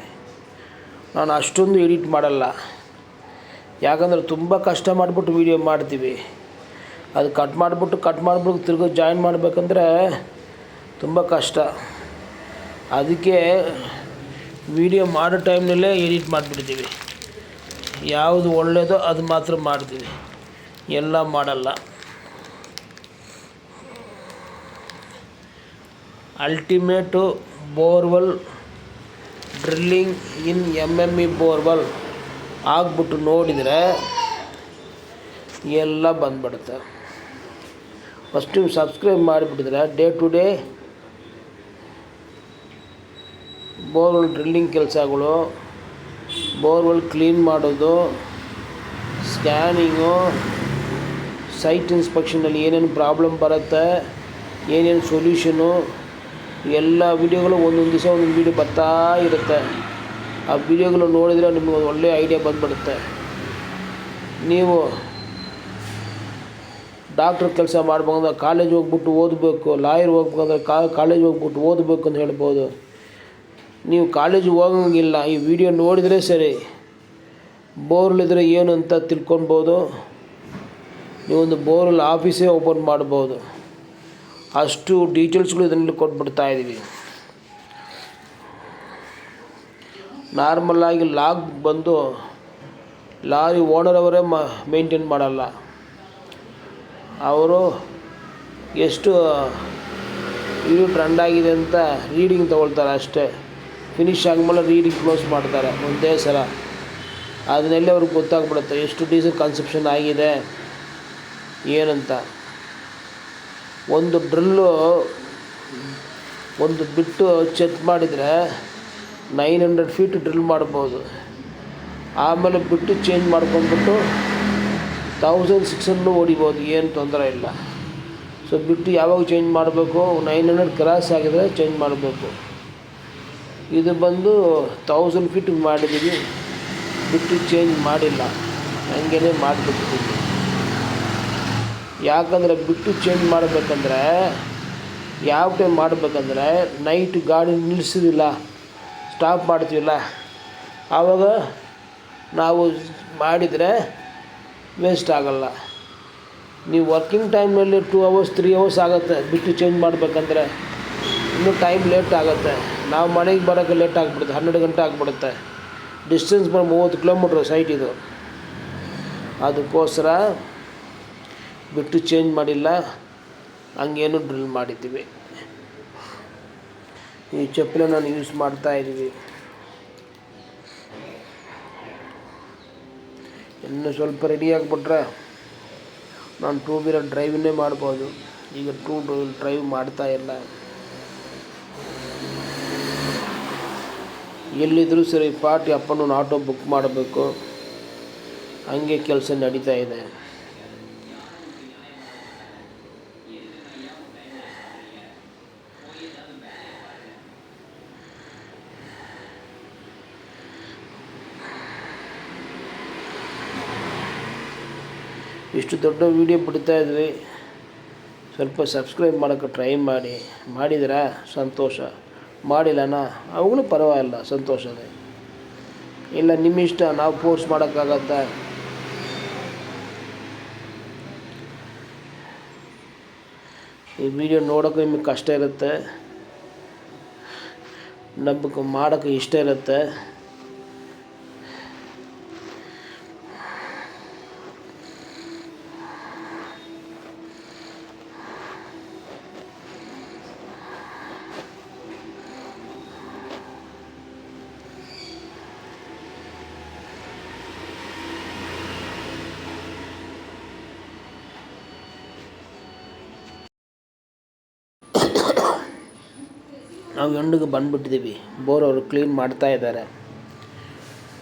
ನಾನು ಅಷ್ಟೊಂದು ಎಡಿಟ್ ಮಾಡಲ್ಲ, ಯಾಕಂದರೆ ತುಂಬ ಕಷ್ಟ ಮಾಡಿಬಿಟ್ಟು ವೀಡಿಯೋ ಮಾಡ್ತೀವಿ. ಅದು ಕಟ್ ಮಾಡಿಬಿಟ್ಟು ತಿರ್ಗೋ ಜಾಯಿನ್ ಮಾಡಬೇಕಂದ್ರೆ ತುಂಬ ಕಷ್ಟ. ಅದಕ್ಕೆ ವೀಡಿಯೋ ಮಾಡೋ ಟೈಮ್ನಲ್ಲೇ ಎಡಿಟ್ ಮಾಡಿಬಿಡ್ತೀವಿ. ಯಾವುದು ಒಳ್ಳೆಯದೋ ಅದು ಮಾತ್ರ ಮಾಡ್ತೀವಿ, ಎಲ್ಲ ಮಾಡಲ್ಲ. Ultimate borewell drilling in MME borewell ಆಗ್ಬಿಟ್ಟು ನೋಡಿದರೆ ಎಲ್ಲ ಬಂದ್ಬಿಡುತ್ತೆ. ಫಸ್ಟ್ ನೀವು ಸಬ್ಸ್ಕ್ರೈಬ್ ಮಾಡಿಬಿಟ್ಟಿದ್ರೆ day to day borewell drilling ಕೆಲಸಗಳು, ಬೋರ್ವೆಲ್ ಕ್ಲೀನ್ ಮಾಡೋದು, ಸ್ಕ್ಯಾನಿಂಗು, ಸೈಟ್ ಇನ್ಸ್ಪೆಕ್ಷನಲ್ಲಿ ಏನೇನು ಪ್ರಾಬ್ಲಮ್ ಬರುತ್ತೆ, ಏನೇನು ಸೊಲ್ಯೂಷನು, ಎಲ್ಲ ವೀಡಿಯೋಗಳು ಒಂದೊಂದು ದಿವಸ ಒಂದೊಂದು ವೀಡಿಯೋ ಬರ್ತಾ ಇರುತ್ತೆ. ಆ ವೀಡಿಯೋಗಳು ನೋಡಿದರೆ ನಿಮಗೆ ಒಂದು ಒಳ್ಳೆಯ ಐಡಿಯಾ ಬಂದುಬಿಡುತ್ತೆ. ನೀವು ಡಾಕ್ಟ್ರ್ ಕೆಲಸ ಮಾಡ್ಬೇಕಂದ್ರೆ ಕಾಲೇಜ್ ಹೋಗ್ಬಿಟ್ಟು ಓದಬೇಕು, ಲಾಯರ್ ಹೋಗ್ಬೇಕಂದ್ರೆ ಕಾಲೇಜ್ ಹೋಗ್ಬಿಟ್ಟು ಓದಬೇಕು ಅಂತ ಹೇಳ್ಬೋದು. ನೀವು ಕಾಲೇಜಿಗೆ ಹೋಗಂಗಿಲ್ಲ, ಈ ವಿಡಿಯೋ ನೋಡಿದರೆ ಸರಿ. ಬೋರ್ವೆಲ್ ಇದ್ದರೆ ಏನು ಅಂತ ತಿಳ್ಕೊಳ್ಬೋದು. ನೀವೊಂದು ಬೋರ್ವೆಲ್ ಆಫೀಸೇ ಓಪನ್ ಮಾಡ್ಬೋದು. ಅಷ್ಟು ಡೀಟೇಲ್ಸ್ಗಳು ಇದರಲ್ಲಿ ಕೊಟ್ಬಿಡ್ತಾಯಿದ್ದೀವಿ. ನಾರ್ಮಲ್ಲಾಗಿ ಲಾಗ್ ಬಂದು ಲಾರಿ ಓನರ್ ಅವರೇ ಮೇಂಟೈನ್ ಮಾಡಲ್ಲ. ಅವರು ಎಷ್ಟು ವಿಡಿಯೋ ಟ್ರೆಂಡ್ ಆಗಿದೆ ಅಂತ ರೀಡಿಂಗ್ ತೊಗೊಳ್ತಾರೆ ಅಷ್ಟೇ. ಫಿನಿಷ್ ಆದಮೇಲೆ ರೀಡಿಂಗ್ ಕ್ಲೋಸ್ ಮಾಡ್ತಾರೆ ಒಂದೇ ಸಲ. ಅದನ್ನೆಲ್ಲ ಅವ್ರಿಗೆ ಗೊತ್ತಾಗ್ಬಿಡುತ್ತೆ ಎಷ್ಟು ಡೀಸೆಲ್ ಕನ್ಸಪ್ಷನ್ ಆಗಿದೆ ಏನಂತ. ಒಂದು ಡ್ರಿಲ್ಲು ಒಂದು ಬಿಟ್ಟು ಚೆಕ್ ಮಾಡಿದರೆ 900 ಫೀಟ್ ಡ್ರಿಲ್ ಮಾಡ್ಬೋದು. ಆಮೇಲೆ ಬಿಟ್ಟು ಚೇಂಜ್ ಮಾಡ್ಕೊಂಡ್ಬಿಟ್ಟು 1600 ಹೊಡಿಬೋದು, ಏನು ತೊಂದರೆ ಇಲ್ಲ. ಸೊ ಬಿಟ್ಟು ಯಾವಾಗ ಚೇಂಜ್ ಮಾಡಬೇಕು, 900 ಕ್ರಾಸ್ ಆಗಿದರೆ ಚೇಂಜ್ ಮಾಡಬೇಕು. ಇದು ಬಂದು 1000 ಫೀಟ್ ಮಾಡಿದ್ದೀವಿ, ಬಿಟ್ಟು ಚೇಂಜ್ ಮಾಡಿಲ್ಲ, ಹಂಗೇ ಮಾಡಿಬಿಟ್ಟಿದ್ದೀವಿ. ಯಾಕಂದರೆ ಬಿಟ್ಟು ಚೇಂಜ್ ಮಾಡಬೇಕಂದ್ರೆ ಯಾವ ಟೈಮ್ ಮಾಡಬೇಕಂದ್ರೆ ನೈಟ್ ಗಾಡಿ ನಿಲ್ಲಿಸಿದಿಲ್ಲ, ಸ್ಟಾಪ್ ಮಾಡ್ತೀವಿಲ್ಲ, ಆವಾಗ ನಾವು ಮಾಡಿದರೆ ವೇಸ್ಟ್ ಆಗೋಲ್ಲ. ನೀವು ವರ್ಕಿಂಗ್ ಟೈಮ್ನಲ್ಲಿ 2 hours 3 hours ಆಗುತ್ತೆ ಬಿಟ್ಟು ಚೇಂಜ್ ಮಾಡಬೇಕಂದ್ರೆ. ಇನ್ನೂ ಟೈಮ್ ಲೇಟ್ ಆಗುತ್ತೆ. ನಾವು ಮನೆಗೆ ಬರೋಕ್ಕೆ ಲೇಟ್ ಆಗಿಬಿಡುತ್ತೆ, 12 ಗಂಟೆ ಆಗಿಬಿಡುತ್ತೆ. ಡಿಸ್ಟೆನ್ಸ್ 30 ಕಿಲೋಮೀಟ್ರ್ ಸೈಟ್ ಇದು. ಅದಕ್ಕೋಸ್ಕರ ಬಿಟ್ಟು ಚೇಂಜ್ ಮಾಡಿಲ್ಲ, ಹಂಗೇನು ಡ್ರಿಲ್ ಮಾಡಿದ್ದೀವಿ. ಈ ಚಪ್ಪಲಿ ನಾನು ಯೂಸ್ ಮಾಡ್ತಾಯಿದ್ದೀವಿ. ಇನ್ನು ಸ್ವಲ್ಪ ರೆಡಿ ಆಗಿಬಿಟ್ರೆ ನಾನು 2 ವೀಲರ್ ಡ್ರೈವನ್ನೇ ಮಾಡ್ಬೋದು. ಈಗ 2 ವೀಲರ್ ಡ್ರೈವ್ ಮಾಡ್ತಾಯಿಲ್ಲ. ಎಲ್ಲಿದ್ದರೂ ಸರಿ ಪಾರ್ಟಿ ಅಪ್ಪನೊಂದು ಆಟೋ ಬುಕ್ ಮಾಡಬೇಕು, ಹಂಗೆ ಕೆಲಸ ನಡೀತಾ ಇದೆ. ಇಷ್ಟು ದೊಡ್ಡ ವೀಡಿಯೋ ಬಿಡ್ತಾಯಿದ್ವಿ, ಸ್ವಲ್ಪ ಸಬ್ಸ್ಕ್ರೈಬ್ ಮಾಡೋಕ್ಕೆ ಟ್ರೈ ಮಾಡಿ. ಮಾಡಿದ್ರೆ ಸಂತೋಷ, ಮಾಡಿಲ್ಲನ ಅವುಗಳು ಪರವಾಗಿಲ್ಲ, ಸಂತೋಷನೇ. ಇಲ್ಲ ನಿಮ್ಮ ಇಷ್ಟ, ನಾವು ಫೋರ್ಸ್ ಮಾಡೋಕ್ಕಾಗತ್ತಾ? ಈ ವಿಡಿಯೋ ನೋಡೋಕ್ಕೆ ನಿಮಗೆ ಕಷ್ಟ ಇರುತ್ತೆ, ನಮಗೆ ಮಾಡೋಕ್ಕೆ ಇಷ್ಟ ಇರುತ್ತೆ. ನಾವು ಎಂಡಿಗೆ ಬಂದುಬಿಟ್ಟಿದ್ದೀವಿ. ಬೋರ್ ಅವರು ಕ್ಲೀನ್ ಮಾಡ್ತಾಯಿದ್ದಾರೆ,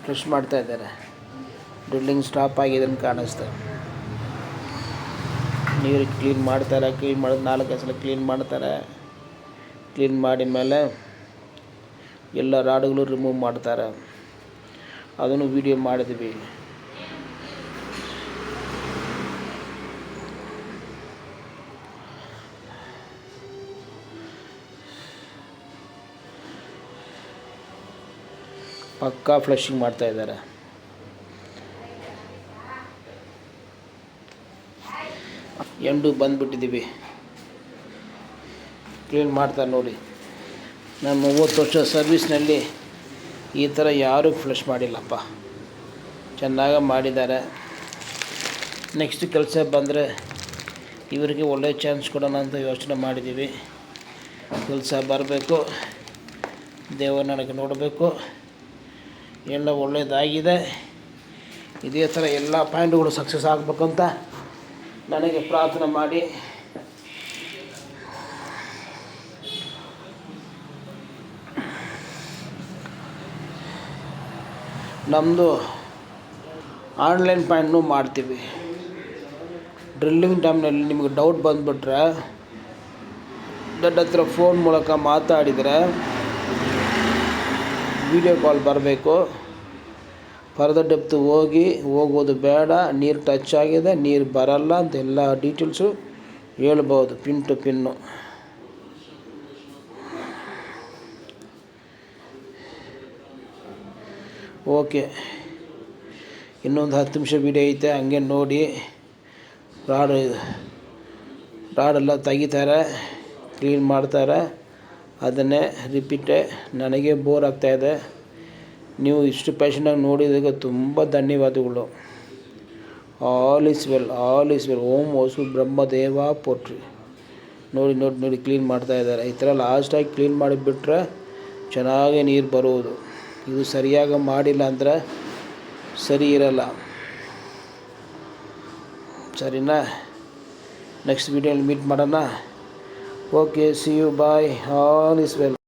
ಫ್ಲಶ್ ಮಾಡ್ತಾಯಿದ್ದಾರೆ. ಡ್ರಿಲ್ಲಿಂಗ್ ಸ್ಟಾಪ್ ಆಗಿದೆ ಅಂತ ಕಾಣಿಸ್ತಾರೆ. ನೀರು ಕ್ಲೀನ್ ಮಾಡ್ತಾರೆ. ಕ್ಲೀನ್ ಮಾಡೋದು 4 ಸಲ ಕ್ಲೀನ್ ಮಾಡ್ತಾರೆ. ಕ್ಲೀನ್ ಮಾಡಿದ ಮೇಲೆ ಎಲ್ಲ ರಾಡುಗಳು ರಿಮೂವ್ ಮಾಡ್ತಾರೆ. ಅದನ್ನು ವೀಡಿಯೋ ಮಾಡಿದ್ವಿ. ಪಕ್ಕಾ ಫ್ಲಶಿಂಗ್ ಮಾಡ್ತಾಯಿದ್ದಾರೆ. ಎಂಡು ಬಂದುಬಿಟ್ಟಿದ್ದೀವಿ. ಕ್ಲೀನ್ ಮಾಡ್ತಾರೆ ನೋಡಿ. ನಾನು 30 ವರ್ಷ ಸರ್ವಿಸ್ನಲ್ಲಿ ಈ ಥರ ಯಾರೂ ಫ್ಲಶ್ ಮಾಡಿಲ್ಲಪ್ಪ. ಚೆನ್ನಾಗಿ ಮಾಡಿದ್ದಾರೆ. ನೆಕ್ಸ್ಟ್ ಕೆಲಸ ಬಂದರೆ ಇವರಿಗೆ ಒಳ್ಳೆಯ ಚಾನ್ಸ್ ಕೊಡೋಣ ಅಂತ ಯೋಚನೆ ಮಾಡಿದ್ದೀವಿ. ಕೆಲಸ ಬರಬೇಕು, ದೇವರ ನನಗೆ ನೋಡಬೇಕು, ಎಲ್ಲ ಒಳ್ಳೆಯದಾಗಿದೆ. ಇದೇ ಥರ ಎಲ್ಲ ಪಾಯಿಂಟ್ಗಳು ಸಕ್ಸಸ್ ಆಗಬೇಕಂತ ನನಗೆ ಪ್ರಾರ್ಥನೆ ಮಾಡಿ. ನಮ್ಮದು ಆನ್ಲೈನ್ ಪಾಯಿಂಟ್ನೂ ಮಾಡ್ತೀವಿ. ಡ್ರಿಲ್ಲಿಂಗ್ ಟೈಮ್ನಲ್ಲಿ ನಿಮಗೆ ಡೌಟ್ ಬಂದುಬಿಟ್ರೆ ನನ್ನ ಹತ್ರ ಫೋನ್ ಮೂಲಕ ಮಾತಾಡಿದರೆ ವಿಡಿಯೋ ಕಾಲ್ ಬರಬೇಕು. ಫರ್ದರ್ ಡೆಪ್ತ್ ಹೋಗೋದು ಬೇಡ. ನೀರು ಟಚ್ ಆಗಿದೆ, ನೀರು ಬರಲ್ಲ ಅಂತ ಎಲ್ಲ ಡೀಟೇಲ್ಸು ಹೇಳ್ಬೋದು, ಪಿನ್ ಟು ಪಿನ್ನು. ಓಕೆ, ಇನ್ನೊಂದು 10 ನಿಮಿಷ ವೀಡಿಯೋ ಐತೆ, ಹಂಗೆ ನೋಡಿ. ರಾಡೆಲ್ಲ ತೆಗಿತಾರೆ, ಕ್ಲೀನ್ ಮಾಡ್ತಾರೆ. ಅದನ್ನೇ ರಿಪೀಟೇ. ನನಗೆ ಬೋರ್ ಆಗ್ತಾಯಿದೆ. ನೀವು ಇಷ್ಟು ಪ್ಯಾಷನಾಗಿ ನೋಡಿದಾಗ ತುಂಬ ಧನ್ಯವಾದಗಳು. All is well, all is well. Om Vasu Brahmadeva ಪೋಟ್ರಿ. ನೋಡಿ ಕ್ಲೀನ್ ಮಾಡ್ತಾಯಿದ್ದಾರೆ. ಈ ಥರ ಲಾಸ್ಟಾಗಿ ಕ್ಲೀನ್ ಮಾಡಿಬಿಟ್ರೆ ಚೆನ್ನಾಗಿ ನೀರು ಬರುವುದು. ಇದು ಸರಿಯಾಗಿ ಮಾಡಿಲ್ಲ ಅಂದರೆ ಸರಿ ಇರಲ್ಲ. ಸರಿನಾ? ನೆಕ್ಸ್ಟ್ ವೀಡಿಯೋಲಿ ಮೀಟ್ ಮಾಡೋಣ. Okay, see you, bye. All is well.